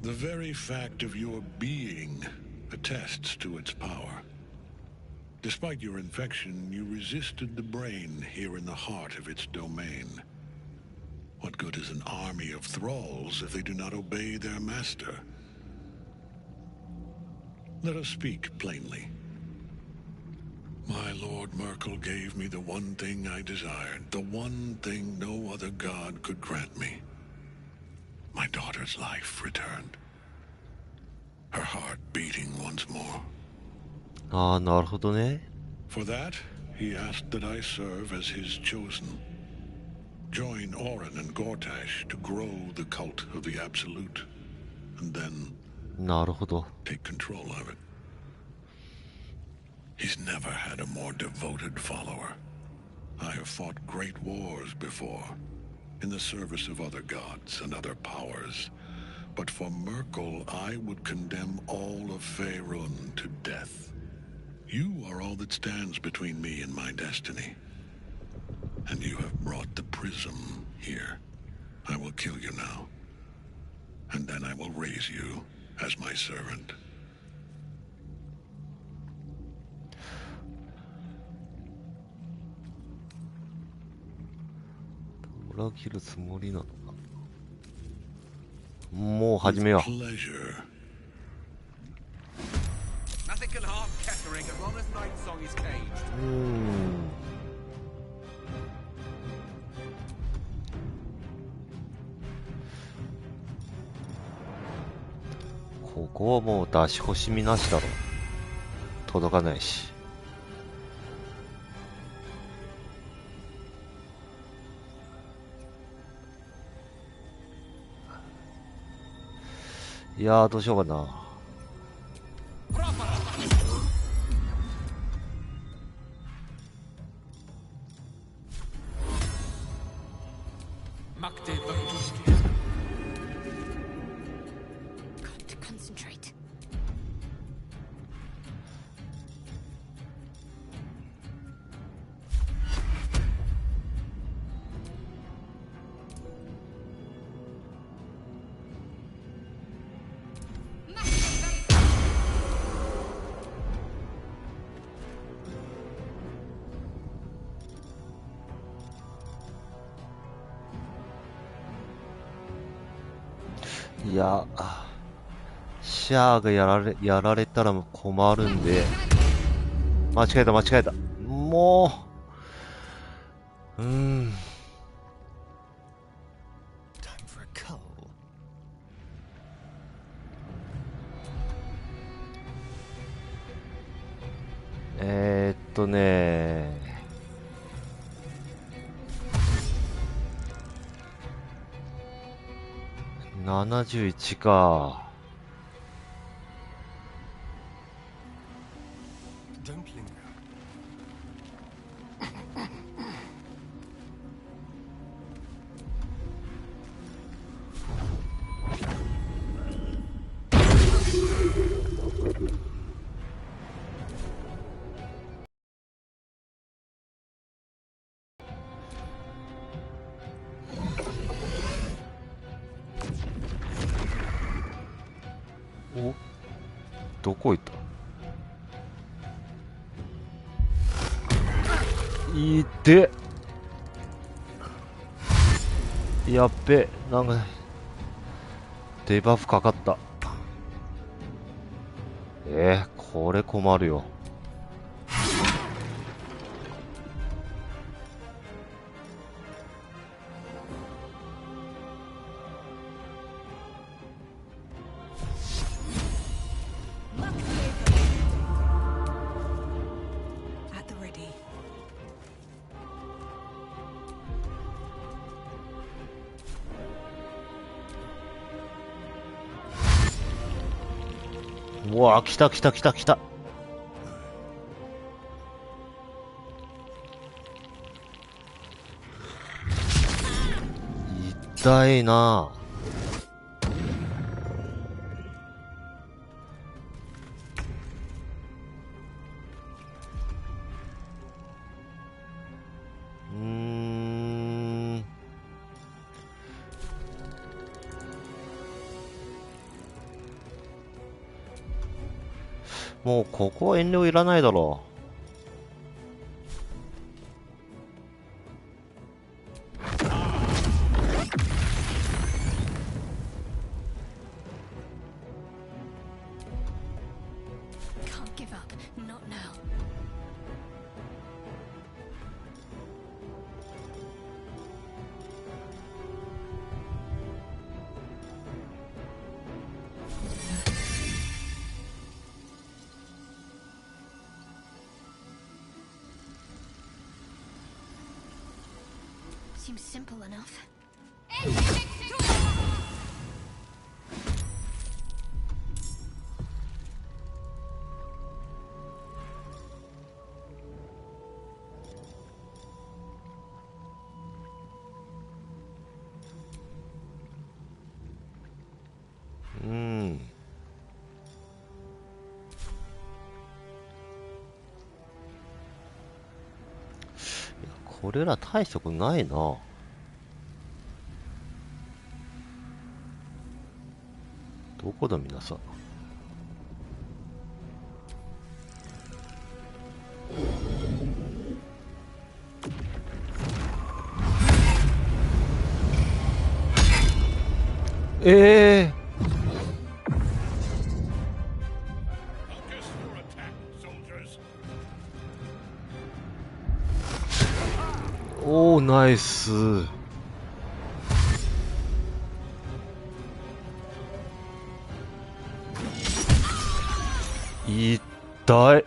The very fact of your being attests to its power. Despite your infection, you resisted the brain here in the heart of its domain. What good is an army of thralls if they do not obey their master? Let us speak plainly. My Lord Merkel gave me the one thing I desired, the one thing no other god could grant me. My daughter's life returned. Her heart beating once more. ああ、なるほどね。 For that, he asked that I serve as his chosen. Join Orin and Gortash to grow the cult of the Absolute. And then なるほど。 take control of it. He's never had a more devoted follower. I have fought great wars before, in the service of other gods and other powers. But for Merkel, I would condemn all of Faerun to death. You are all that stands between me and my destiny. And you have brought the prism here. I will kill you now. And then I will raise you as my servant. 裏切るつもりなのか。もう始めよう。 Nothing can harm Kettering as long as Nightsong is caged. ここはもう出し惜しみなしだろ。届かないし。いやー、どうしようかな。いや、シャアがやられたら困るんで、間違えた。もう、ね、71か。お、どこ行った？いて、やっべ、なんかデバフかかった。これ困るよ。うわ、来た来た来た来た。痛いな。もうここは遠慮いらないだろう。Seems simple enough. これら大したことないな。どこだ皆さん。おー、ナイス。痛い。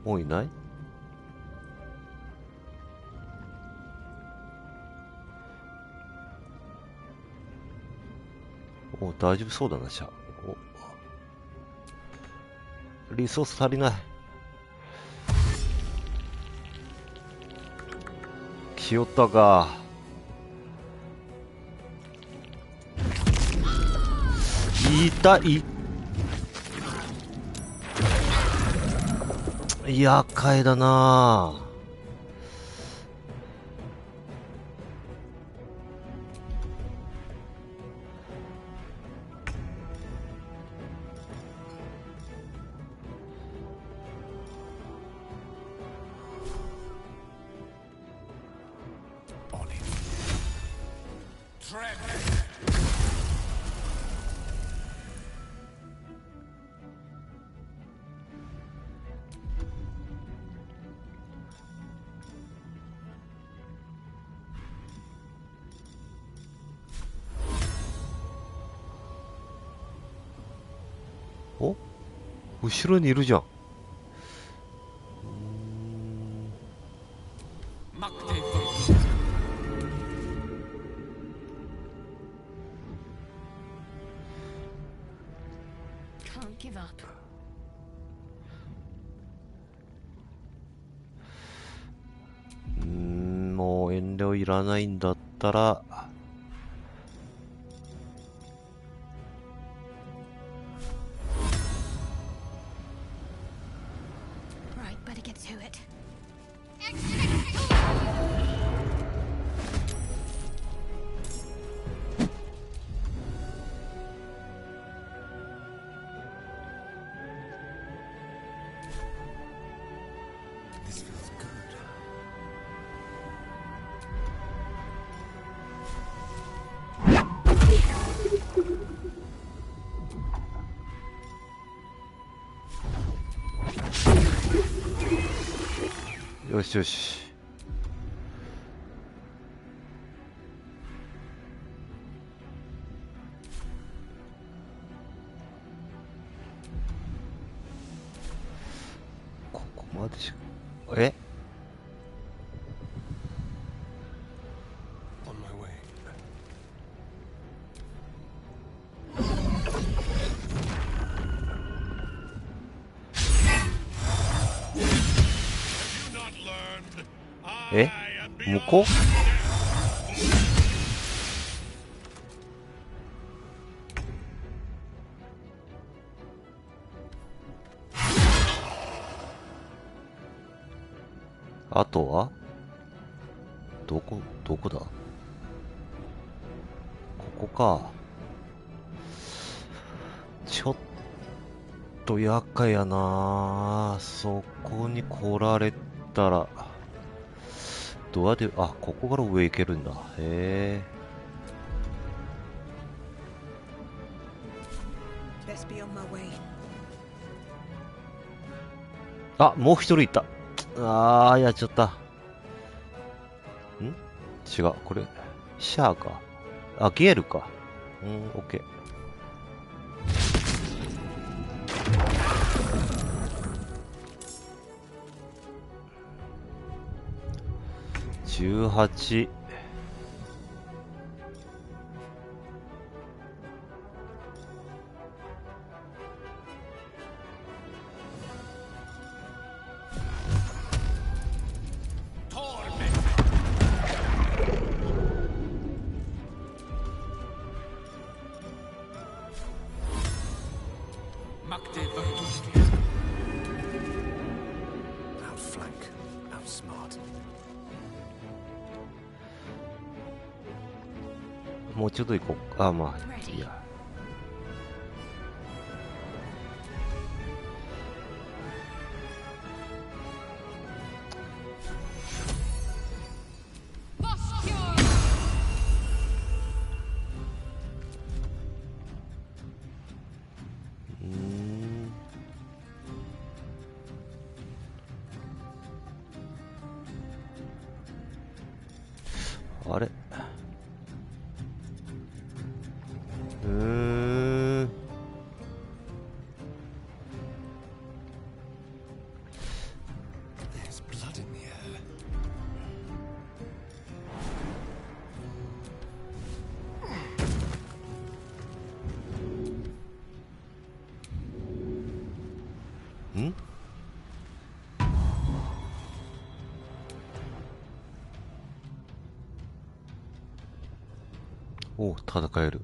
もういない？お、大丈夫そうだな、じゃあ。お、リソース足りない。来よったか。痛い。厄介だなぁ。お、後ろにいるじゃん。Can't give up. もう遠慮いらないんだったら、Right, better get to it. よしよし。ここまでしか、え？ On my way. え？向こう？あとはどこだ？ここか。ちょっと厄介やな。そこに来られたらドアで、あ、ここから上行けるんだ。へえ。あ、もう一人いた。あー、やっちゃった。ん？違う、これシャアか。あ、ゲールか。オッケー。18。もうちょっと行こう。あ、まあいいや。あれ？There's blood in the air. ん？おう、戦える。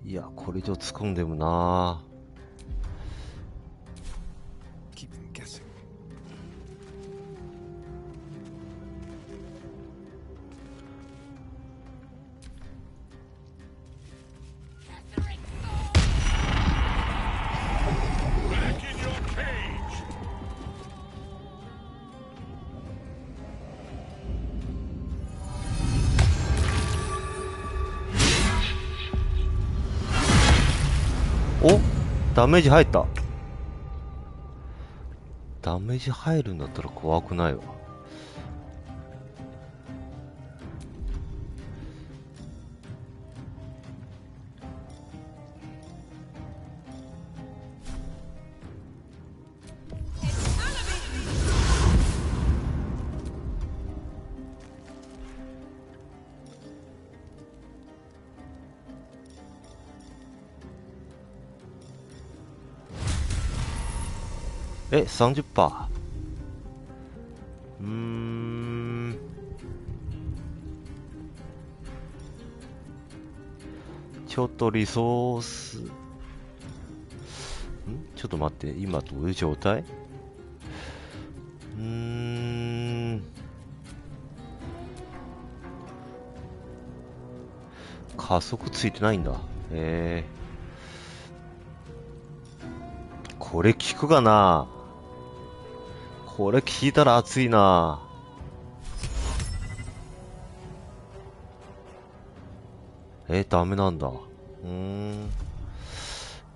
いや、これ以上突っ込んでもな。Keep them guessing. ダメージ入った。ダメージ入るんだったら怖くないわ。30%。ちょっとリソース、ちょっと待って、今どういう状態？加速ついてないんだ。これ効くかな？これ効いたら熱いな。ダメなんだ。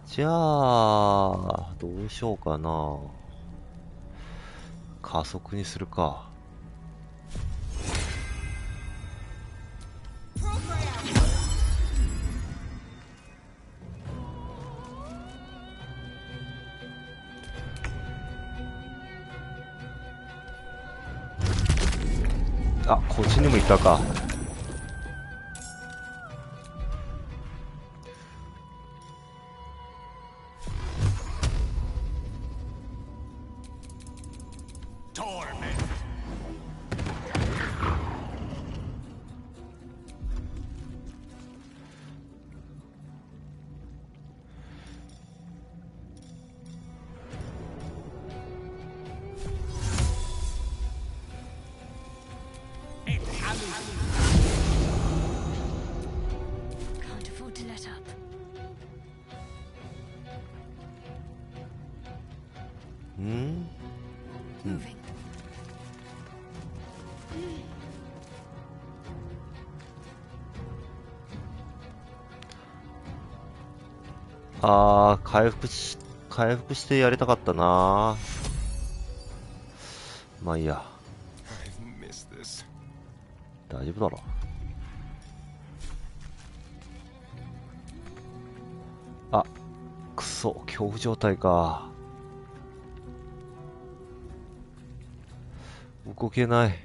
じゃあ、どうしようかな。加速にするか。あ、こっちにもいたか。回復してやりたかったな。まあいいや。大丈夫だろ。あ、くそ、恐怖状態か。動けない。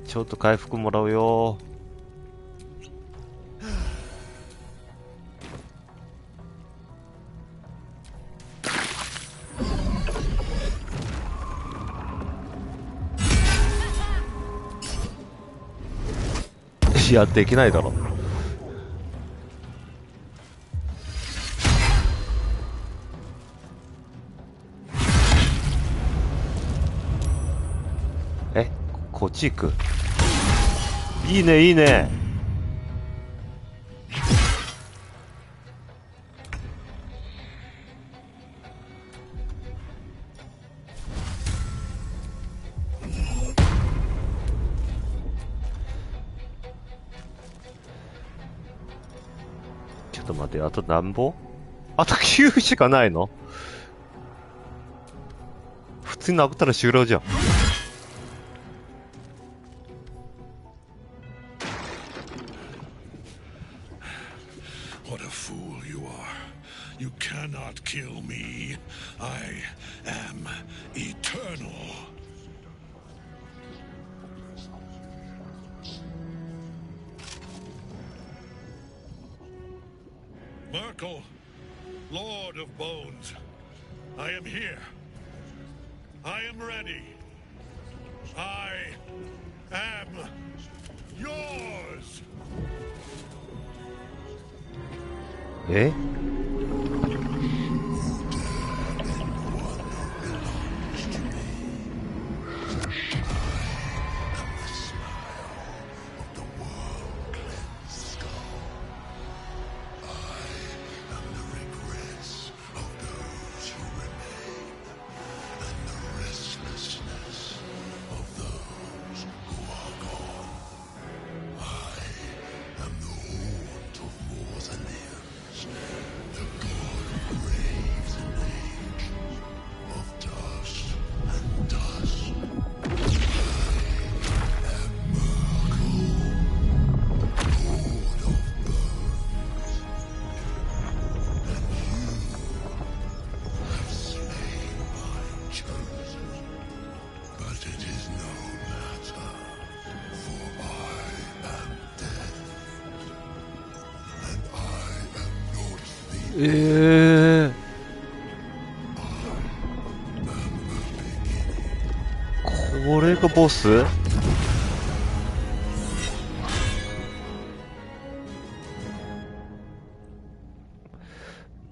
ちょっと回復もらうよ。いや、できないだろ。こっち行く。いいね、いいね。ちょっと待って、あと何本？あと9しかないの？普通に殴ったら終了じゃん。What a fool you are. You cannot kill me. I am eternal. Merkel, Lord of Bones, I am here. I am ready. I am yours. え？ It is no matter, for I am dead. And I am not the これがボス？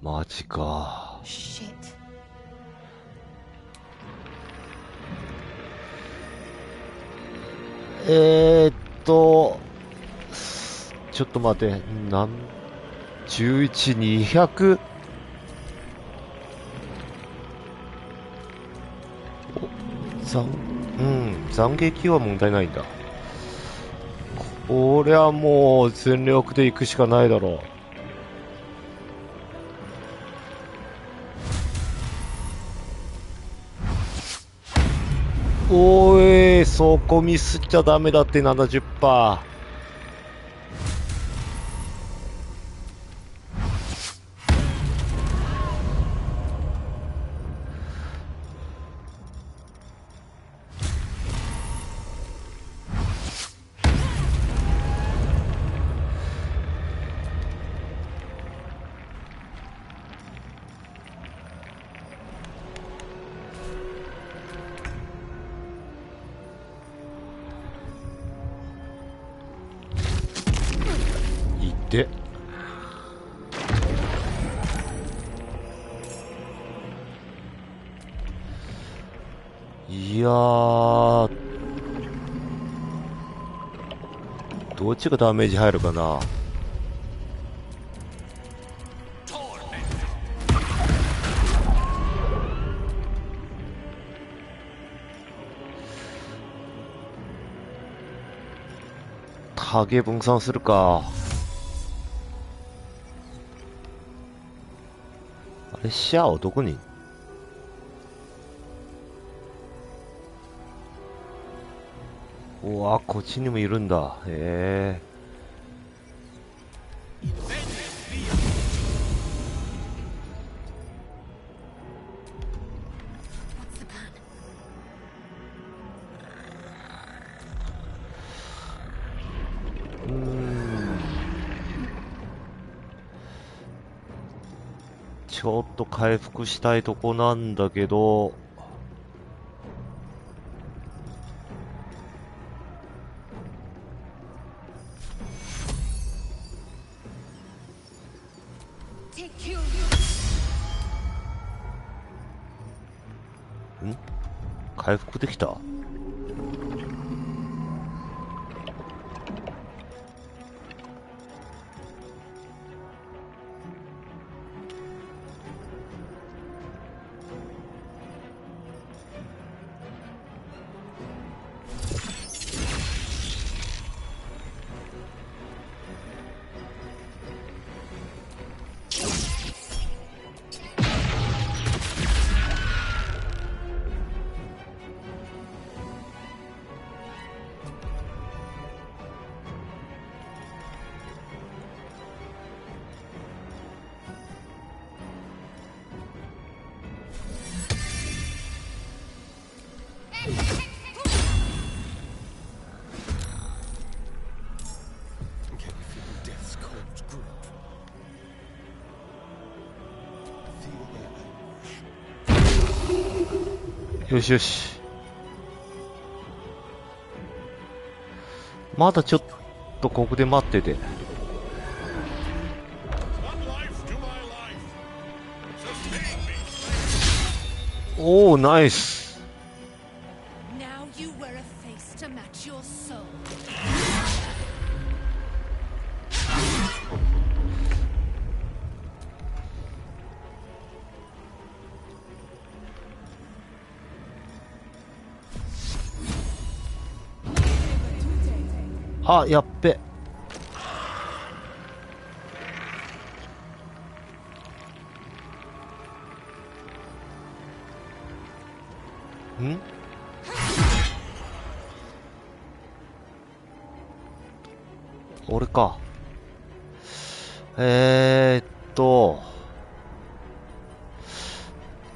マジか。ちょっと待て、11、200？斬撃は問題ないんだ。これはもう全力で行くしかないだろう。おーい、そこミスっちゃダメだって。 70%。でいやー、どっちがダメージ入るかな。影分散するか。あれ、シャオどこに？うわ、こっちにもいるんだ。へえ。ちょっと回復したいとこなんだけど、回復できた？よしよし。まだちょっとここで待ってて。おお、ナイス。あ、やっべ。ん？俺か。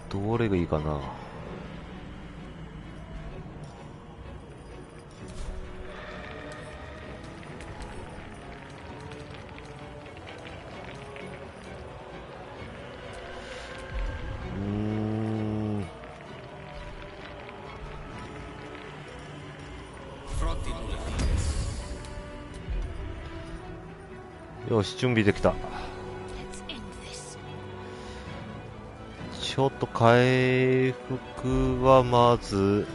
どれがいいかな。よし、準備できた。ちょっと回復はまず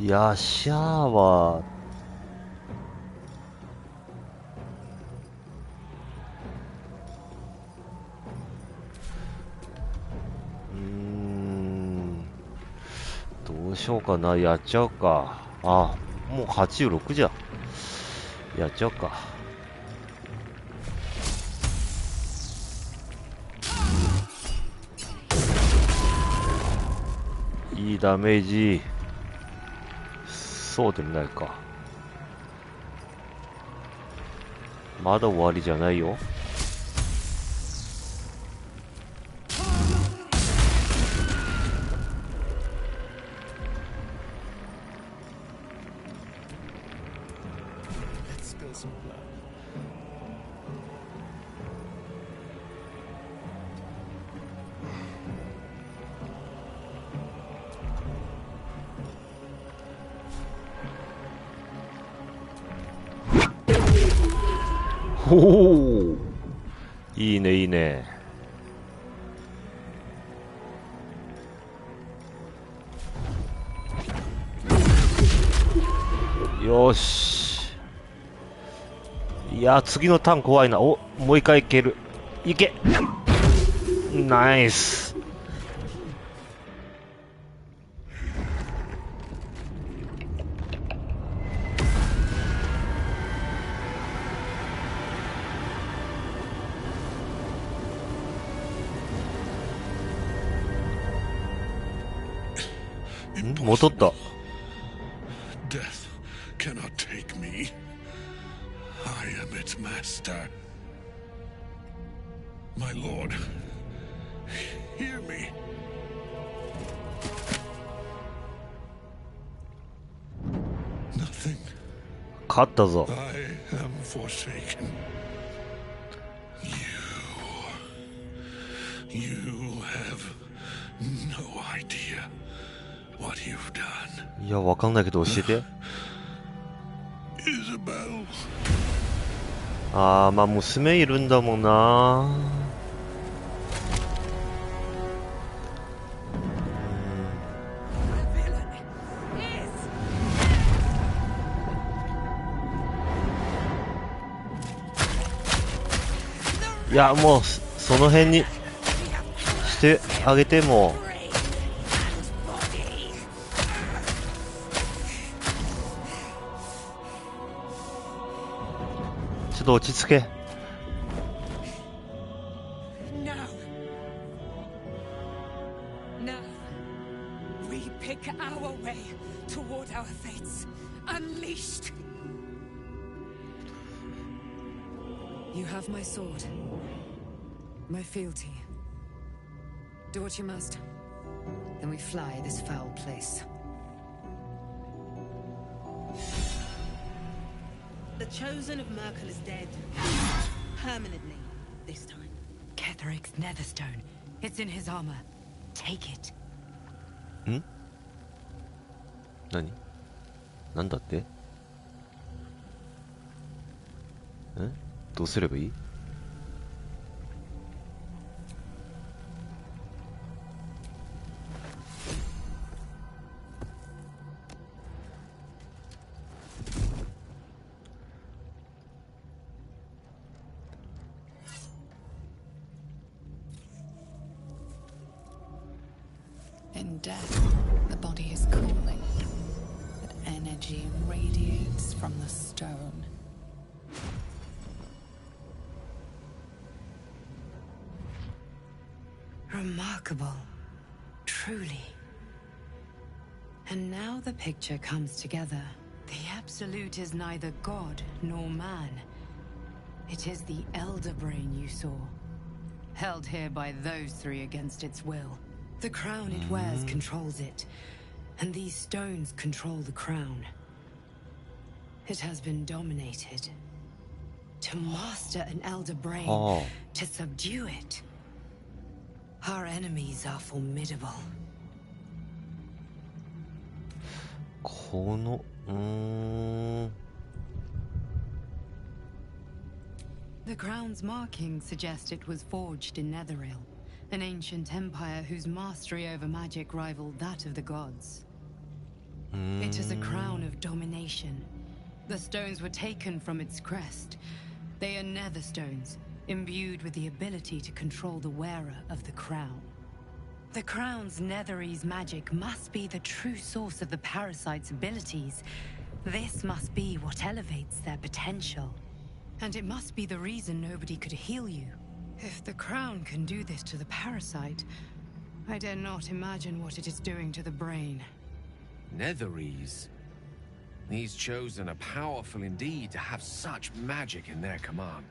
ヤシャーはどうしようかな。やっちゃうか。あ、もう86じゃ。やっちゃうか。いいダメージ。そうでもないか。まだ終わりじゃないよ。おお、いいねいいね。よし。いや、次のターン怖いな。お、もう一回いける。いけ。ナイス。戻った。Death cannot take me. I am its master. My lord, hear me. Nothing. 勝ったぞ。I am forsaken. You have no idea what you've done. いや、わかんないけど教えて。Isabel. あー、まあ娘いるんだもんな。いや、もうその辺にしてあげても。ちょっと落ち着け。Now, we pick our way toward our fates, unleashed. You have my sword, my fealty. Do what you must. Then we fly this foul place. The chosen of Merkel is dead. Permanently, this time. Ketheric's netherstone. It's in his armor. Take it. ん？何？なんだって？ん？どうすればいい？In death, the body is cooling, but energy radiates from the stone. Remarkable. Truly. And now the picture comes together. The Absolute is neither god nor man. It is the Elder Brain you saw, held here by those three against its will. The crown it wears controls it, And these stones control the crown. It has been dominated. To master an elder brain, to subdue it. Our enemies are formidable. このThe crown's markings suggest it was forged in Netheril, an ancient empire whose mastery over magic rivaled that of the gods. It is a crown of domination. The stones were taken from its crest. They are nether stones, imbued with the ability to control the wearer of the crown. The crown's Netherese magic must be the true source of the parasite's abilities. This must be what elevates their potential. And it must be the reason nobody could heal you. If the crown can do this to the parasite, I dare not imagine what it is doing to the brain. Netherese. These chosen are powerful indeed to have such magic in their command.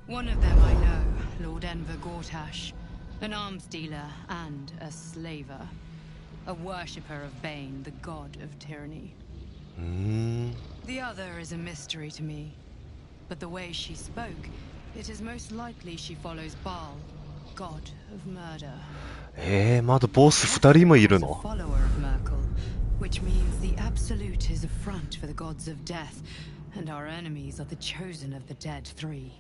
One of them I know, Lord Enver Gortash, an arms dealer and a slaver. A worshipper of Bane, the god of tyranny. The other is a mystery to me. But the way she spoke, it is most likely she follows Baal, god of murder. まだボス2人もいるの？ Follower of Merkel, which means the absolute is a front for the gods of death, and our enemies are the chosen of the dead three.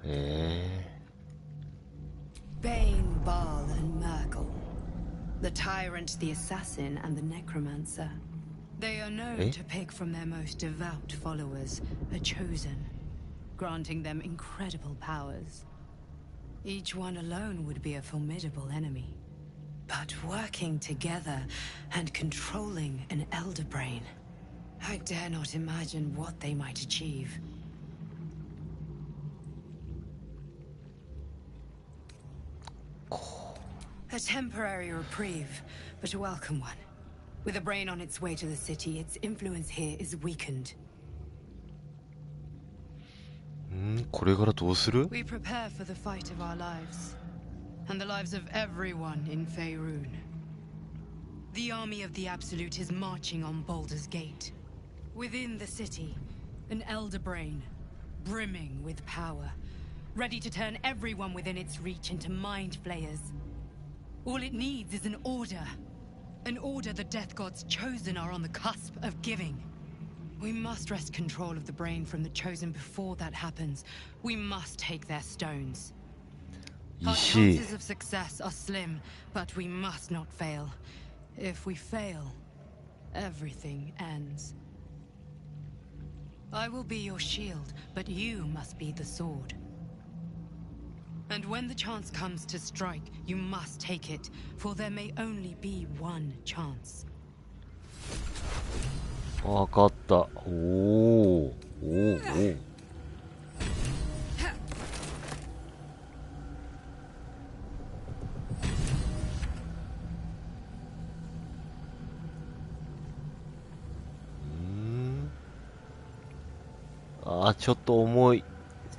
え Bane, Baal, and Merkel. The tyrant, the assassin, and the necromancer. They are known to pick from their most devout followers, a chosen, granting them incredible powers. Each one alone would be a formidable enemy. But working together and controlling an elder brain, I dare not imagine what they might achieve. A temporary reprieve, but a welcome one. With a brain on its way to the city, its influence here is weakened. これからどうする？ We prepare for the fight of our lives, and the lives of everyone in Faerun. The army of the Absolute is marching on Baldur's Gate. Within the city, an elder brain, brimming with power, ready to turn everyone within its reach into mind flayers. All it needs is an order. An order the Death Gods chosen are on the cusp of giving. We must wrest control of the brain from the chosen before that happens. We must take their stones. Our chances of success are slim, but we must not fail. If we fail, everything ends. I will be your shield, but you must be the sword. And when the chance comes to strike, you must take it, for there may only be one chance. わかった。おお。ちょっと重い。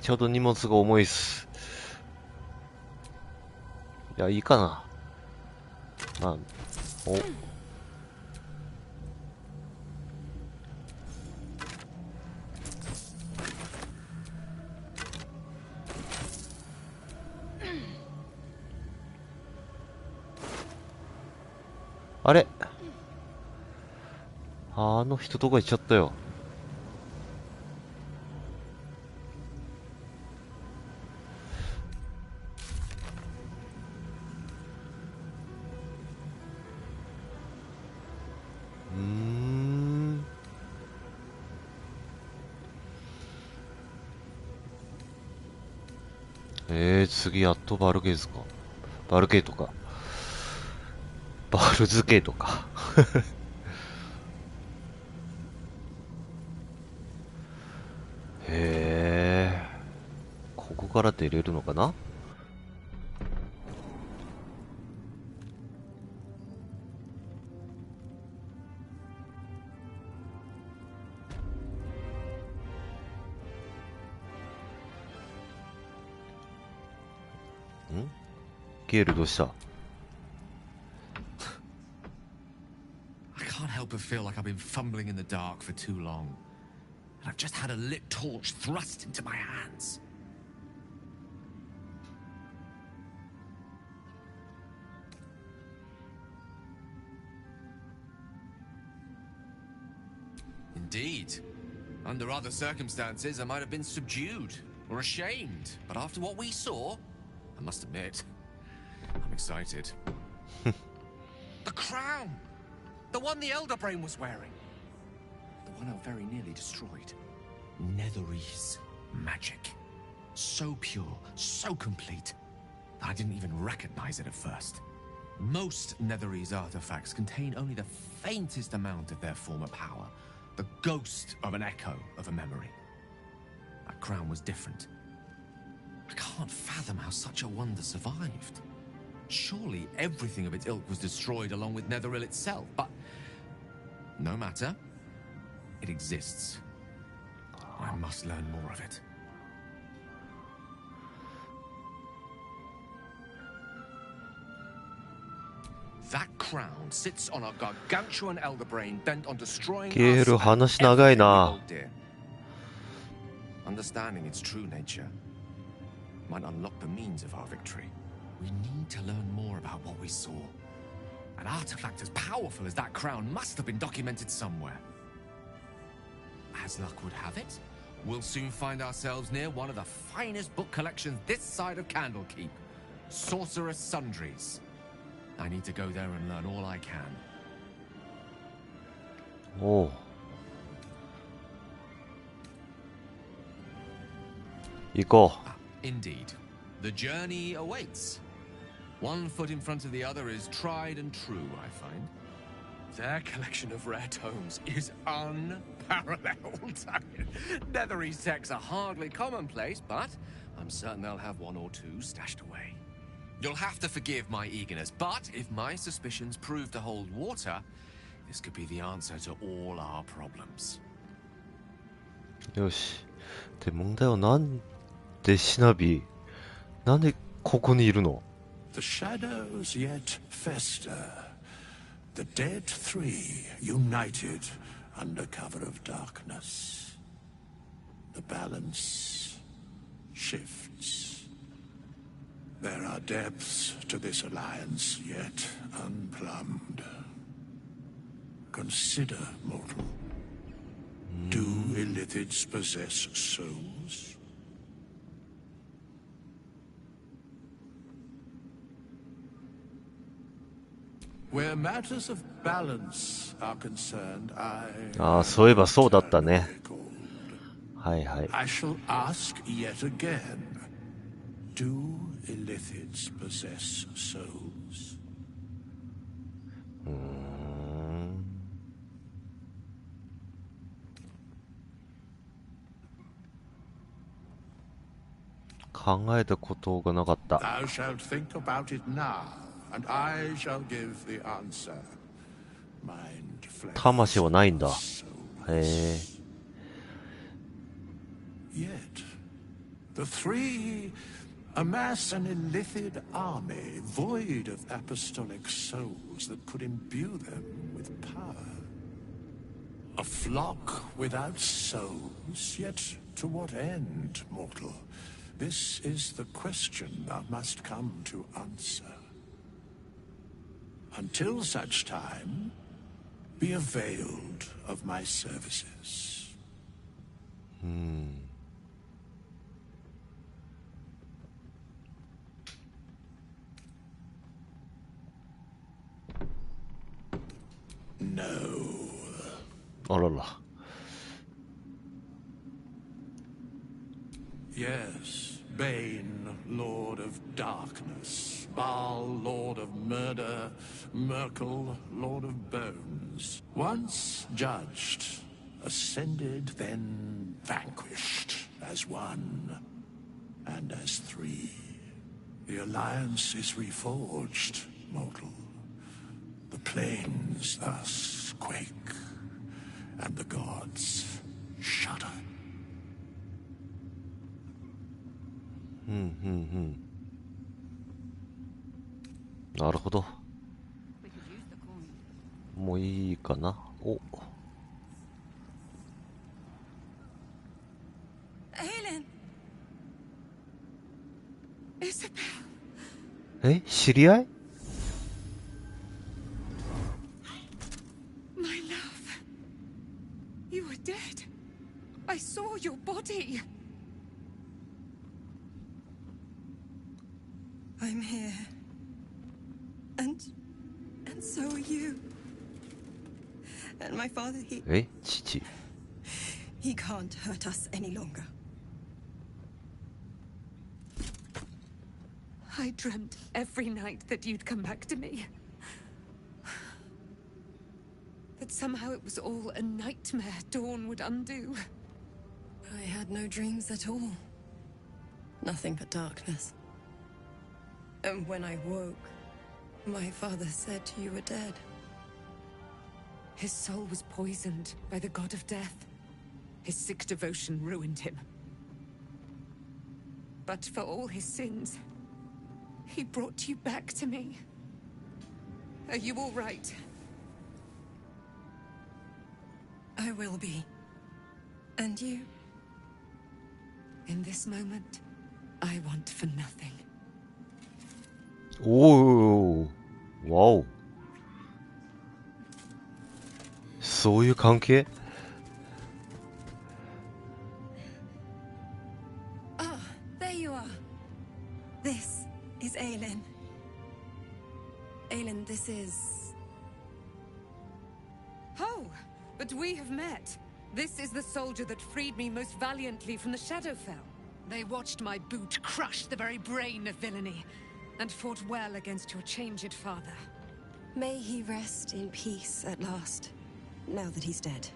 ちょっと荷物が重いっす。いや、いいかな。まあ、お。あれ？あの人どこ行っちゃったよ。次やっとバルゲーズか。バルゲートか。バルズゲートか。へえ。ここから出れるのかな？ゲールどうした？ I can't help but feel like I've been fumbling in the dark for too long. And I've just had a lit torch thrust into my hands. Indeed. Under other circumstances, I might have been subdued or ashamed. But after what we saw, I must admit, I'm excited. The crown! The one the Elder Brain was wearing. The one I very nearly destroyed. Netherese magic. So pure, so complete, that I didn't even recognize it at first. Most Netherese artifacts contain only the faintest amount of their former power. The ghost of an echo of a memory. That crown was different. I can't fathom how such a wonder survived. Surely everything of its ilk was destroyed along with Netheril itself, but no matter. It exists. I must learn more of it. That crown sits on a gargantuan elder brain bent on destroying us and everything we hold dear. Understanding its true nature might unlock the means of our victory. We need to learn more about what we saw. An artifact as powerful as that crown must have been documented somewhere. As luck would have it, we'll soon find ourselves near one of the finest book collections this side of Candlekeep. Sorcerous Sundries. I need to go there and learn all I can. Oh. 行こう。 Indeed. The journey awaits. One foot in front of the other is tried and true, I find. Their collection of rare tomes is unparalleled. Netherese texts are hardly commonplace, but I'm certain they'll have one or two stashed away. You'll have to forgive my eagerness, but if my suspicions prove to hold water, this could be the answer to all our problems. よし。で、問題はなんでシナビ、なんでここにいるの？ The shadows yet fester. The dead three united under cover of darkness. The balance shifts. There are depths to this alliance yet unplumbed. Consider, mortal. Do illithids possess souls? Where matters of balance are concerned, I ああ、そういえばそうだったね。はいはい。I shall ask yet again. Do illithids possess souls? 考えたことがなかった。 Thou shalt think about it now, and I shall give the answer. Mind, flesh, 魂はないんだ。へえ。 Yet, the three amass an illithid army void of apostolic souls that could imbue them with power. A flock without souls, yet to what end, mortal? This is the question thou must come to answer. Until such time, be availed of my services. No. あらら。 Yes, Bane, Lord of Darkness, Baal, Lord of Murder, Merkel, Lord of Bones. Once judged, ascended, then vanquished, as one, and as three. The alliance is reforged, mortal. The plains thus quake, and the gods shudder. なるほど。もういいかな。お。え、知り合い？ My love. You were dead. I saw your body. I'm here. And so are you. And my father,え、父。he can't hurt us any longer. I dreamt every night that you'd come back to me. That somehow it was all a nightmare Dawn would undo. I had no dreams at all. Nothing but darkness. And when I woke, my father said you were dead. His soul was poisoned by the god of death. His sick devotion ruined him. But for all his sins, he brought you back to me. Are you all right? I will be. And you? In this moment, I want for nothing. おー、わお。そういう関係？ Ah, there you are. This is Aelin. Aelin, this is... Oh, but we have met. This is the soldier that freed me most valiantly from the Shadowfell. They watched my boot crush the very brain of villainy, and fought well against your changed father. May he rest in peace at last, now that he's dead.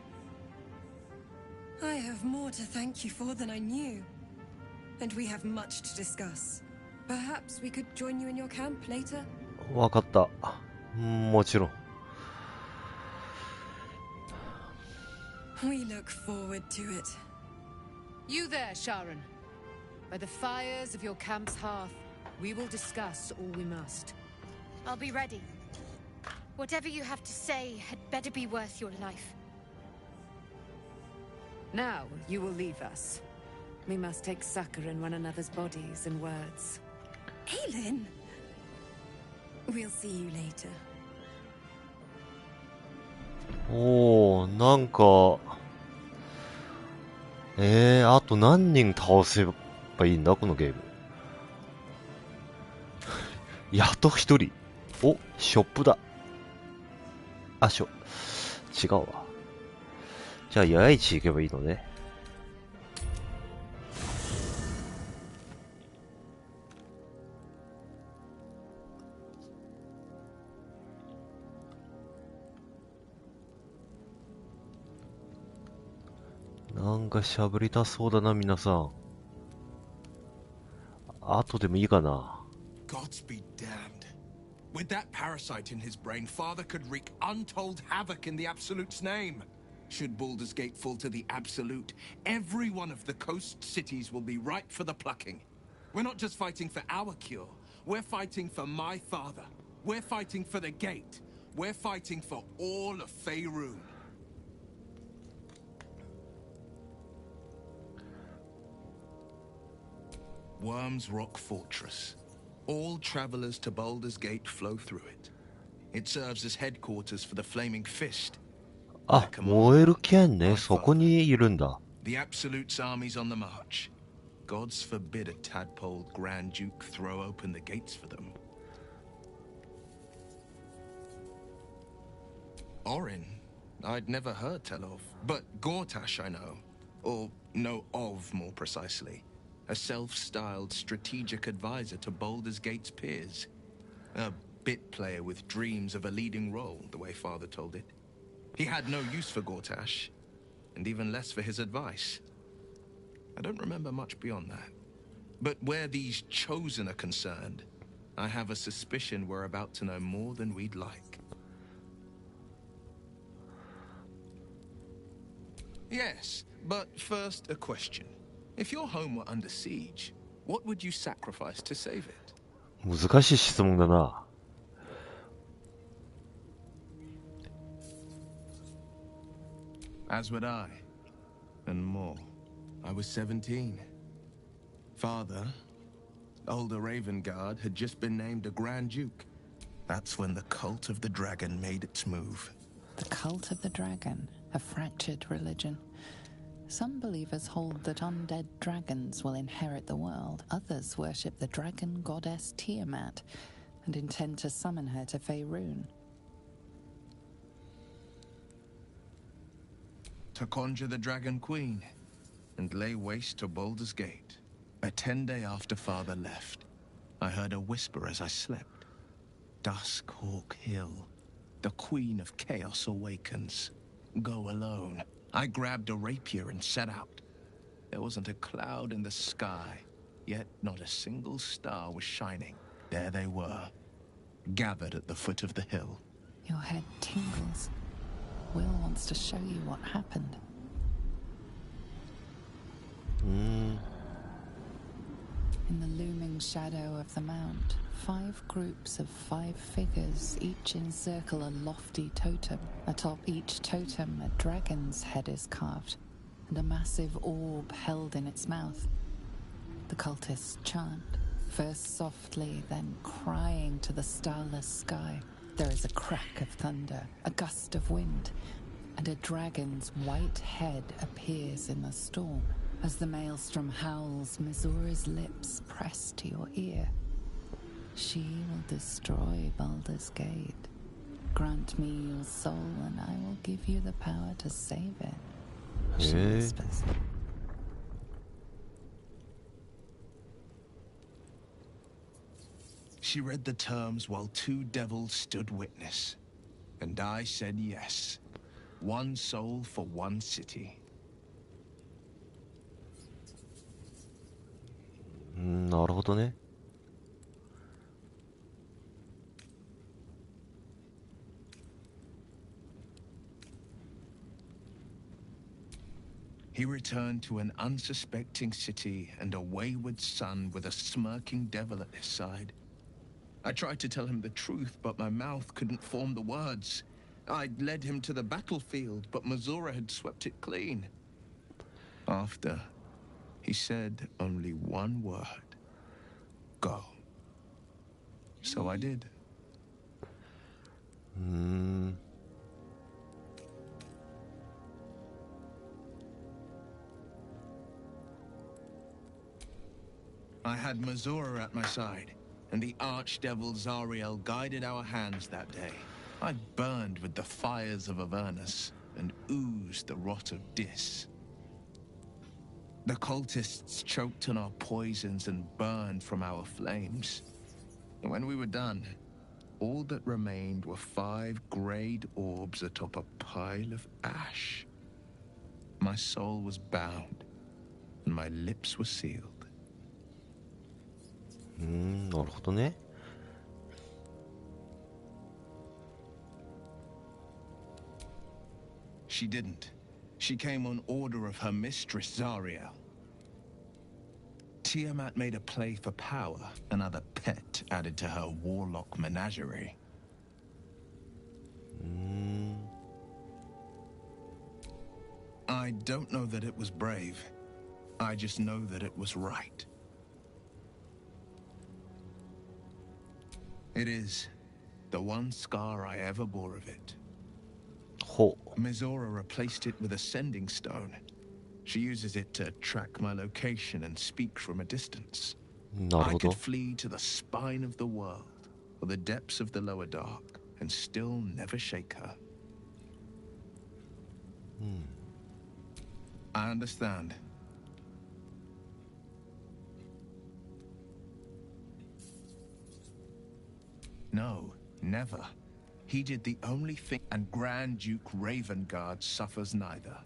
I have more to thank you for than I knew. And we have much to discuss. Perhaps we could join you in your camp later? わかった。もちろん。We look forward to it. You there, Sharon. By the fires of your camp's hearth, we will discuss all we must. I'll be ready. Whatever you have to say had better be worth your life. Now you will leave us. We must take succor in one another's bodies and words. Aelin! We'll see you later. おー、なんか、あと何人倒せばいいんだこのゲーム。やっと一人。お、ショップだ。あ、違うわ。じゃあ、八重市行けばいいのね。なんかしゃぶりたそうだな、皆さん。後でもいいかな。Gods be damned. With that parasite in his brain, Father could wreak untold havoc in the Absolute's name. Should Baldur's Gate fall to the Absolute, every one of the coast cities will be ripe for the plucking. We're not just fighting for our cure. We're fighting for my father. We're fighting for the Gate. We're fighting for all of Faerun. Worm's Rock Fortress. All travelers to Baldur's Gate flow through it. It serves as headquarters for the Flaming Fist. あ、燃える剣ね。そこにいるんだ。The Absolute's armies on the march. Gods forbid a tadpole Grand Duke throw open the gates for them. Orin, I'd never heard tell of, but Gortash I know. Or know of, more precisely. A self-styled strategic advisor to Baldur's Gate's peers. A bit player with dreams of a leading role, the way Father told it. He had no use for Gortash, and even less for his advice. I don't remember much beyond that. But where these Chosen are concerned, I have a suspicion we're about to know more than we'd like. Yes, but first a question. If your home were under siege, what would you sacrifice to save it? 難しい質問だな。As would I. And more. I was 17. Father, older Ravengard, had just been named a Grand Duke. That's when the Cult of the Dragon made its move. The Cult of the Dragon, a fractured religion. Some believers hold that undead dragons will inherit the world. Others worship the dragon goddess Tiamat and intend to summon her to Faerun. To conjure the Dragon Queen and lay waste to Baldur's Gate. A 10-day after Father left, I heard a whisper as I slept. Duskhawk Hill. The Queen of Chaos awakens. Go alone. I grabbed a rapier and set out. There wasn't a cloud in the sky, yet not a single star was shining. There they were, gathered at the foot of the hill. Your head tingles. Will wants to show you what happened. In the looming shadow of the mount, 5 groups of 5 figures each encircle a lofty totem. Atop each totem, a dragon's head is carved, and a massive orb held in its mouth. The cultists chant, first softly, then crying to the starless sky. There is a crack of thunder, a gust of wind, and a dragon's white head appears in the storm. As the maelstrom howls, Missoura's lips press to your ear. She will destroy Baldur's Gate. Grant me your soul, and I will give you the power to save it. She whispers. She read the terms while 2 devils stood witness. And I said yes. 1 soul for 1 city. なるほどね。He returned to an unsuspecting city and a wayward son with a smirking devil at his side. I tried to tell him the truth, but my mouth couldn't form the words. I'd led him to the battlefield, but Missoura had swept it clean. After, he said only 1 word. Go. So I did. I had Missoura at my side, and the archdevil Zariel guided our hands that day. I burned with the fires of Avernus and oozed the rot of Dis. The cultists choked on our poisons and burned from our flames. And when we were done, all that remained were 5 greyed orbs atop a pile of ash. My soul was bound, and my lips were sealed. なるほどね。She didn't. She came on order of her mistress, Zariel. Tiamat made a play for power, another pet added to her warlock menagerie. I don't know that it was brave. I just know that it was right. It is the one scar I ever bore of it. Missoura replaced it with a sending stone. She uses it to track my location and speak from a distance. I could flee to the spine of the world or the depths of the lower dark and still never shake her. I understand. No, never. He did the only thing, and Grand Duke Ravengard suffers neither.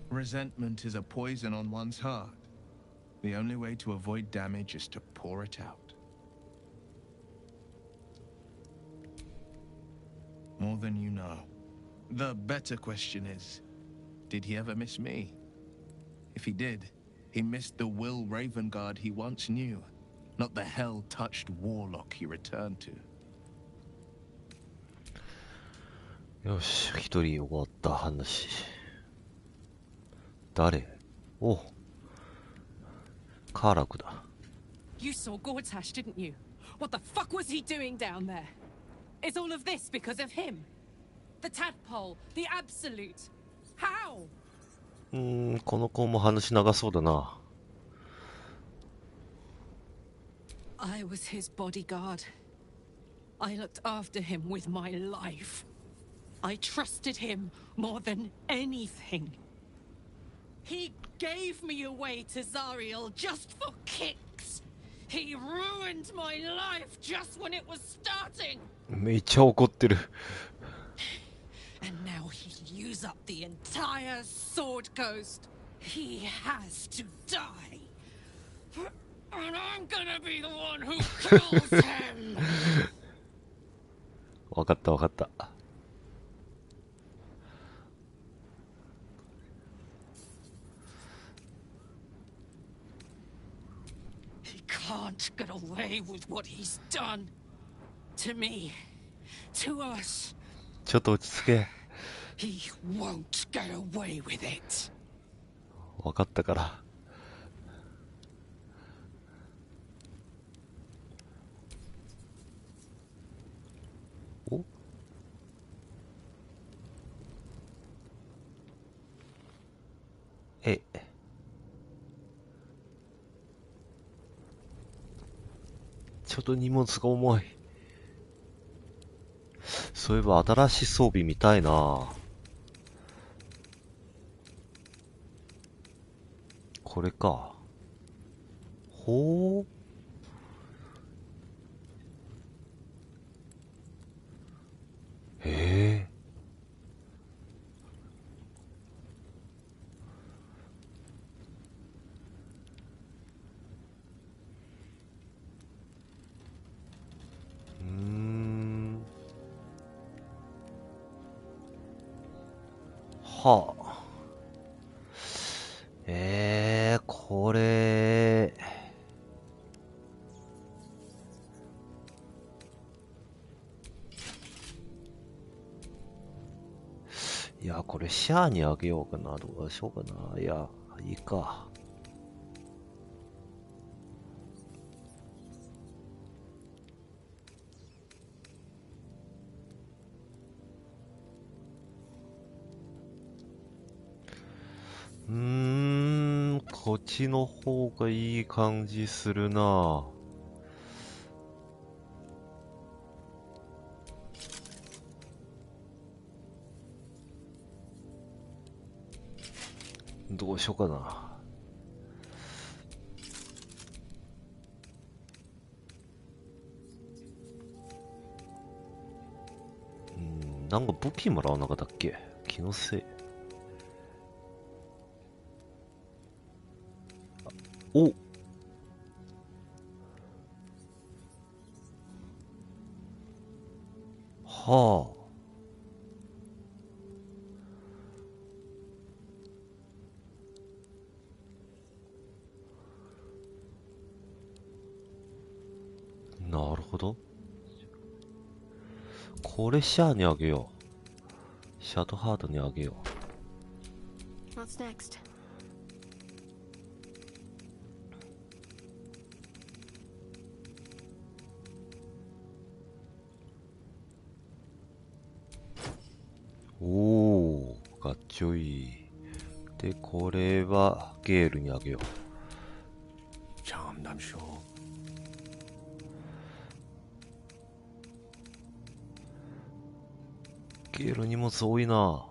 Resentment is a poison on one's heart. The only way to avoid damage is to pour it out. More than you know. The better question is, did he ever miss me? If he did, He missed the Will Ravengard he once knew, not the hell-touched warlock he returned to. よし、一人終わった話。誰？お、カーラクだ。You saw Gortash, didn't you? What the fuck was he doing down there? Is all of this because of him? The tadpole, the absolute. How? この子も話長そうだな。I was his bodyguard. I looked after him with my life. I trusted him more than anything. He gave me away to Zariel just for kicks. He ruined my life just when it was starting. めっちゃ怒ってる。And now he'll use up the entire Sword Coast. He has to die. And I'm gonna be the one who kills him. わかったわかった。He can't get away with what he's done. To me. To us. ちょっと落ち着け。He won't get away with it. わかったから。お？え。ちょっと荷物が重い。そういえば新しい装備見たいな。これか。ほう。へえ。はあ。これ。いや、これシャアにあげようかな。どうしようかな。いや、いいか。こっちの方がいい感じするな。どうしようかな。なんか武器もらわなかったっけ？気のせい。お！はあ。なるほど。これシャアにあげよう。シャドウハードにあげよう。What's next? おお、かっちょいい。で、これはゲールにあげよう。Charmed, I'm sure. ゲール荷物多いな。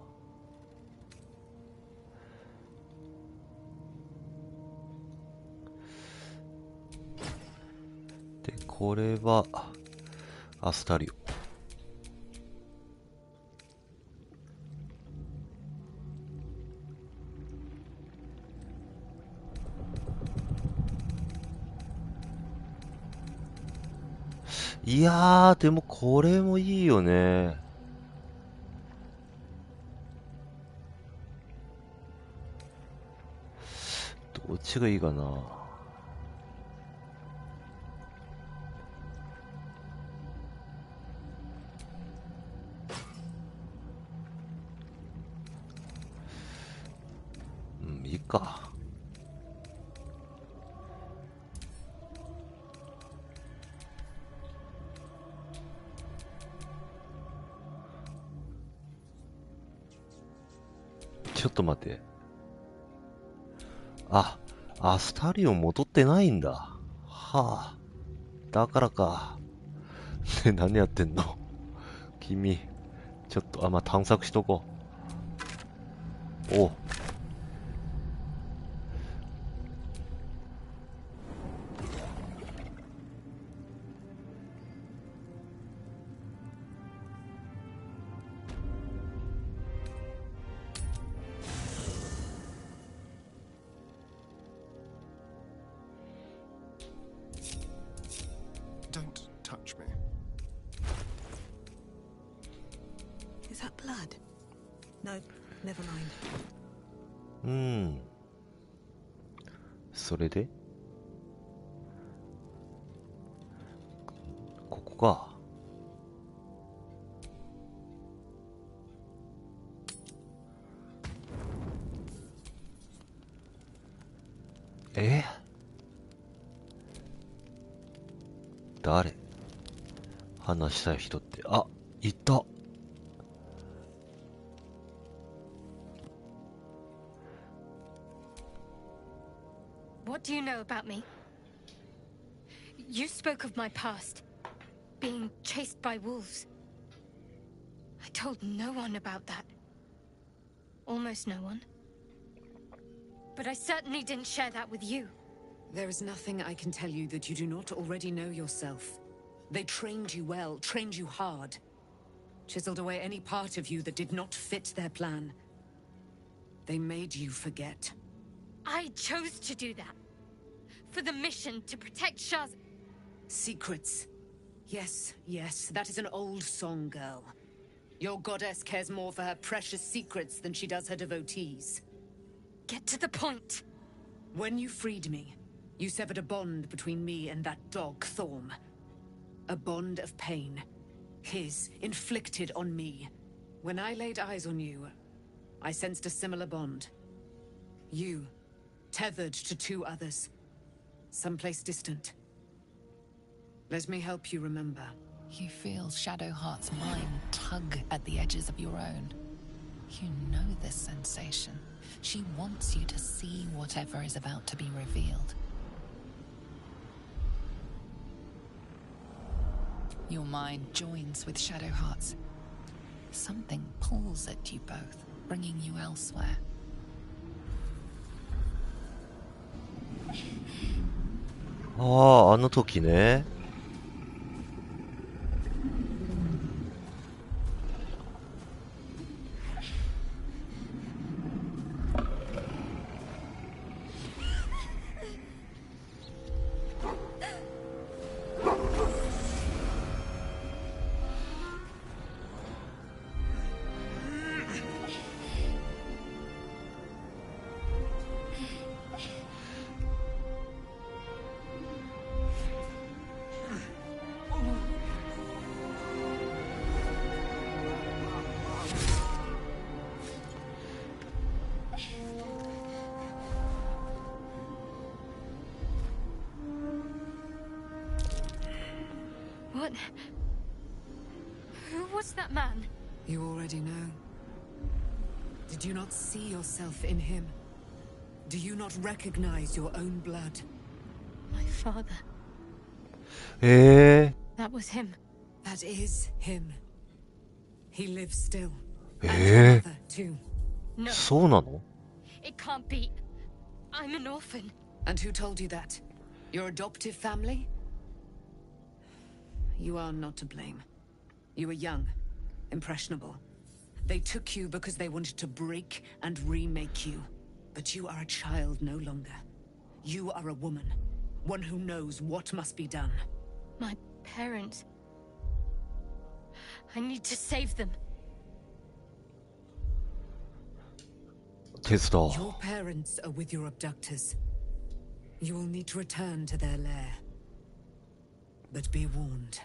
で、これはアスタリオ。いやー、でもこれもいいよね。どどっちがいいかな。うん、いいか。ちょっと待って。あ、アスタリオン戻ってないんだ。はあ。だからか。ね、何やってんの君。ちょっと、まあ、探索しとこう。おう。Don't touch me. Is that blood? No, never mind. それでここか。誰？話したい人って、あ、いた。What do you know about me? You spoke of my past, being chased by wolves. I told no one about that. Almost no one. But I certainly didn't share that with you. There is nothing I can tell you that you do not already know yourself. They trained you well, trained you hard. Chiseled away any part of you that did not fit their plan. They made you forget. I chose to do that. For the mission to protect Shaz. Secrets. Yes, yes, that is an old song, girl. Your goddess cares more for her precious secrets than she does her devotees. Get to the point. When you freed me, you severed a bond between me and that dog, Thorm. A bond of pain. His, inflicted on me. When I laid eyes on you, I sensed a similar bond. You, tethered to two others. Someplace distant. Let me help you remember. You feel Shadowheart's mind tug at the edges of your own. You know this sensation. She wants you to see whatever is about to be revealed. Your mind joins with Shadowheart's. Something pulls at you both, bringing you elsewhere. Ah, あの時ね。What? Who was that man? You already know. Did you not see yourself in him? Do you not recognize your own blood? My father. That was him. That is him. He lives still. え And your mother, too. No, そうなの？ it can't be. I'm an orphan. And who told you that? Your adoptive family? You are not to blame. You were young, impressionable. They took you because they wanted to break and remake you. But you are a child no longer. You are a woman. One who knows what must be done. My parents. I need to save them. 手伝おう。 Your parents are with your abductors. You will need to return to their lair. But be warned.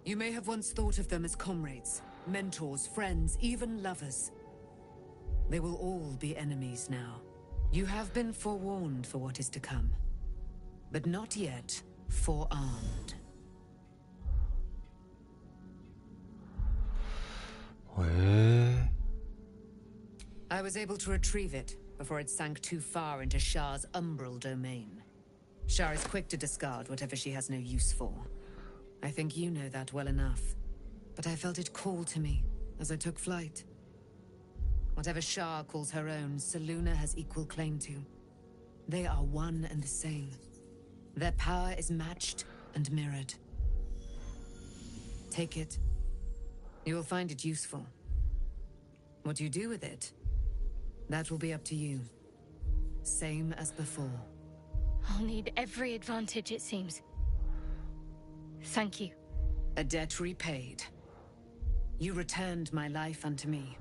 You may have once thought of them as comrades, mentors, friends, even lovers. They will all be enemies now. You have been forewarned for what is to come, but not yet forearmed. へえ。 I was able to retrieve it before it sank too far into Shah's umbral domain. Shah is quick to discard whatever she has no use for. I think you know that well enough. But I felt it call to me as I took flight. Whatever Shah calls her own, Selûne has equal claim to. They are one and the same. Their power is matched and mirrored. Take it. You will find it useful. What you do with it, that will be up to you. Same as before. I'll need every advantage, it seems. Thank you. A debt repaid. You returned my life unto me.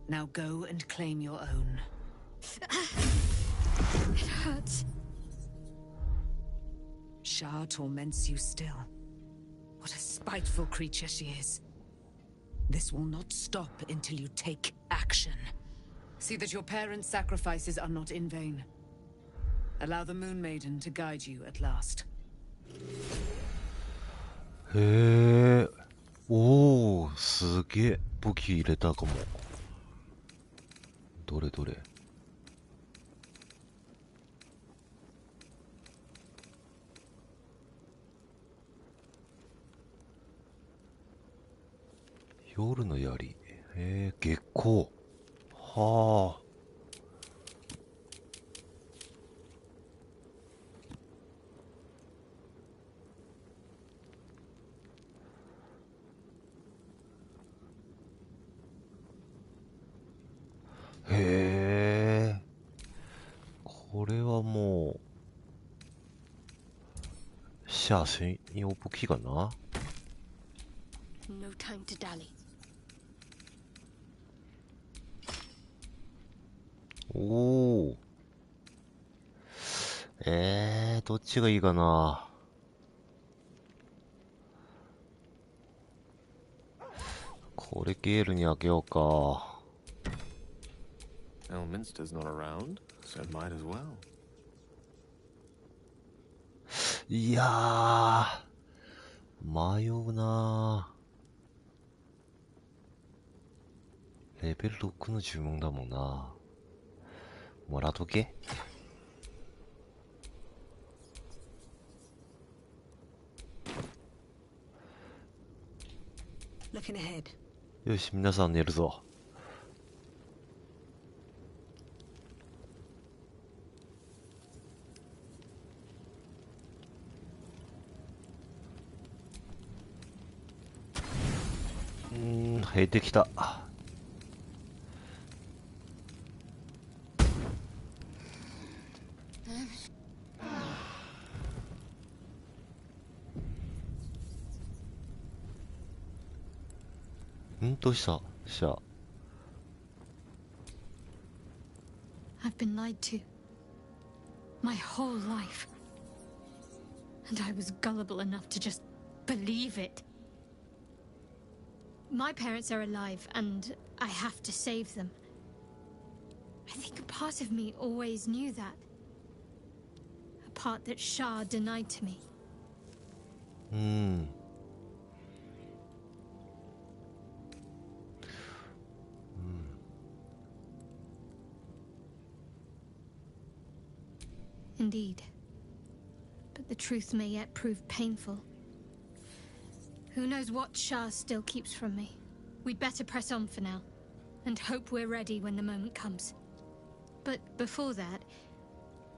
Now go and claim your own. It hurts. Shah torments you still. What a spiteful creature she is. This will not stop until you take action. See that your parents' sacrifices are not in vain. Allow the Moon Maiden to guide you at last. へえ。おお、すげえ。武器入れたかも。どれどれ。夜の槍。へえ、月光。はあ。へえ。これはもう、シャア専用武器かな。 No time to dally. おお。どっちがいいかな。これゲールにあげようか。Elminster's not around, so might as well. いやー、迷うなー。レベル6の呪文だもんな。もらっとけ。Looking ahead. よし、皆さん寝るぞ。減ってきた。どうしたシャ。 I've been lied to. My whole life. And I was gullible enough to just believe it. My parents are alive, and I have to save them. I think a part of me always knew that. A part that Shah denied to me. Indeed. But the truth may yet prove painful. Who knows what Shah still keeps from me? We'd better press on for now, and hope we're ready when the moment comes. But before that,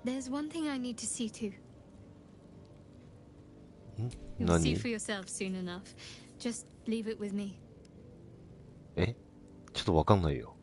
there's one thing I need to see to. You'll see for yourself soon enough. Just leave it with me. ちょっとわかんないよ。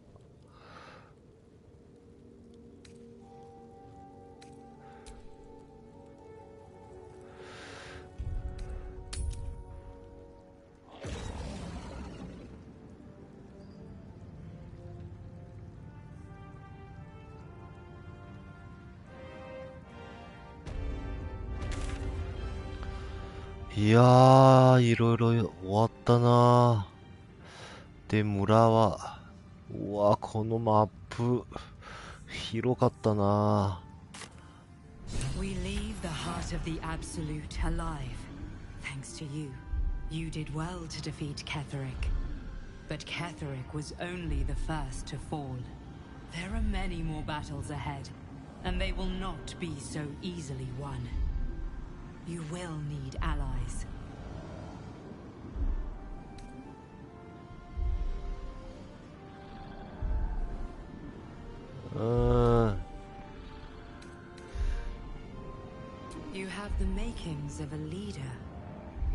いやー、いろいろ終わったなー。で、村は、うわ、このマップ、広かったなー。 We leave the heart of the Absolute alive. Thanks to you. You did well to defeat Ketheric. But Ketheric was only the first to fall. There are many more battles ahead, and they will not be so easily won. You will need allies. You have the makings of a leader.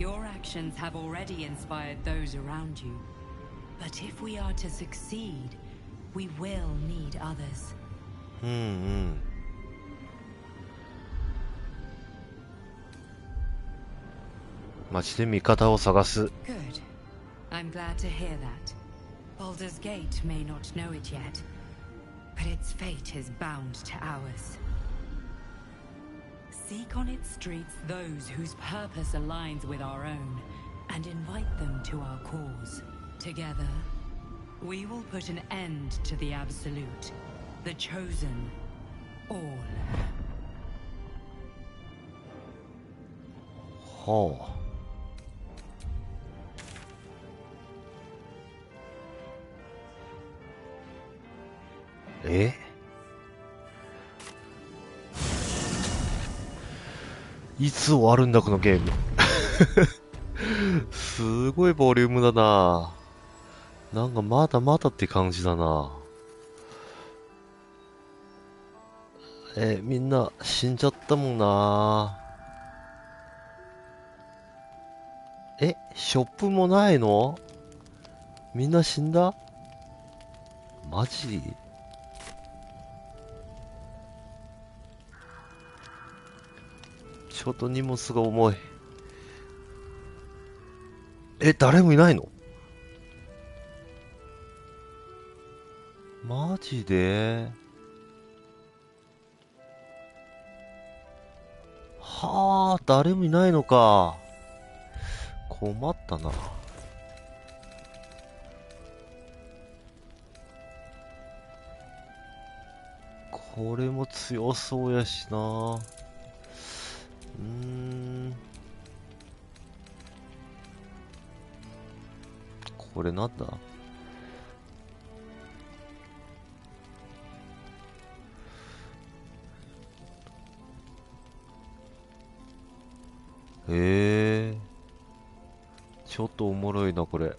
Your actions have already inspired those around you. But if we are to succeed, we will need others. 街で味方を探す。 Good. I'm glad to hear that. Baldur's Gate may not know it yet, but its fate is bound to ours. Seek on its streets those whose purpose aligns with our own, and invite them to our cause. Together, we will put an end to the Absolute, the Chosen, all. はあ。いつ終わるんだこのゲーム。すごいボリュームだな。なんかまだまだって感じだな。みんな死んじゃったもんな。ショップもないの？みんな死んだ？マジ？ちょっと荷物が重い。誰もいないの？マジで？はあ、誰もいないのか。困ったな。これも強そうやしな。これなんだ？ちょっとおもろいなこれ。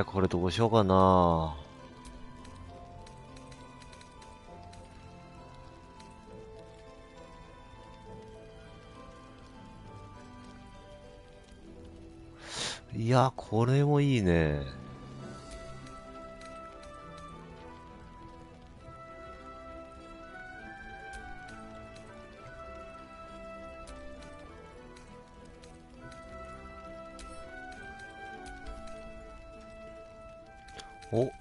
これどうしようかな。いや、これもいいね。お、と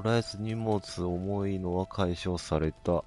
りあえず荷物重いのは解消された。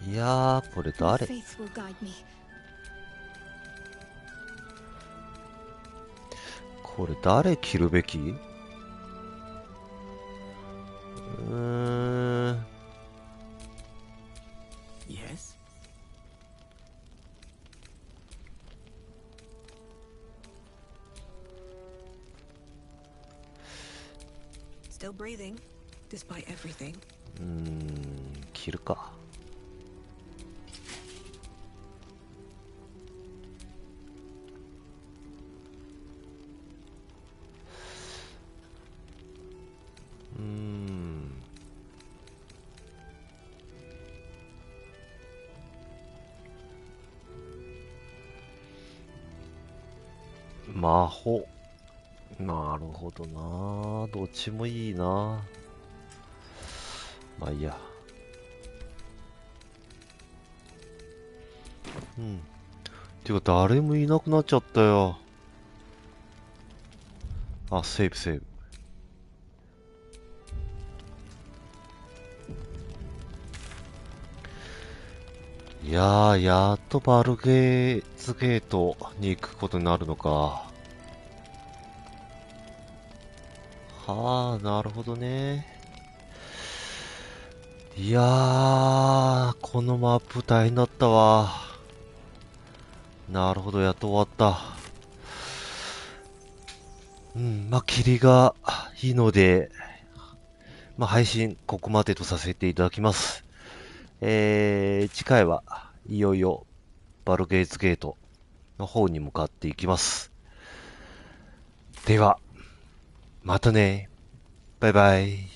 いやー、これ誰？これ誰切るべき？Yes? Still breathing, despite everything. 切るか。魔法。なるほどな。どっちもいいな。まあいいや。てか誰もいなくなっちゃったよ。あ、セーブセーブ。いやー、やっとバルゲーズゲートに行くことになるのか。はあ、なるほどね。いやー、このマップ大変だったわ。なるほど、やっと終わった。まあ、霧がいいので、まあ、配信ここまでとさせていただきます。次回はいよいよバルゲーズゲートの方に向かっていきます。では、またね。バイバイ。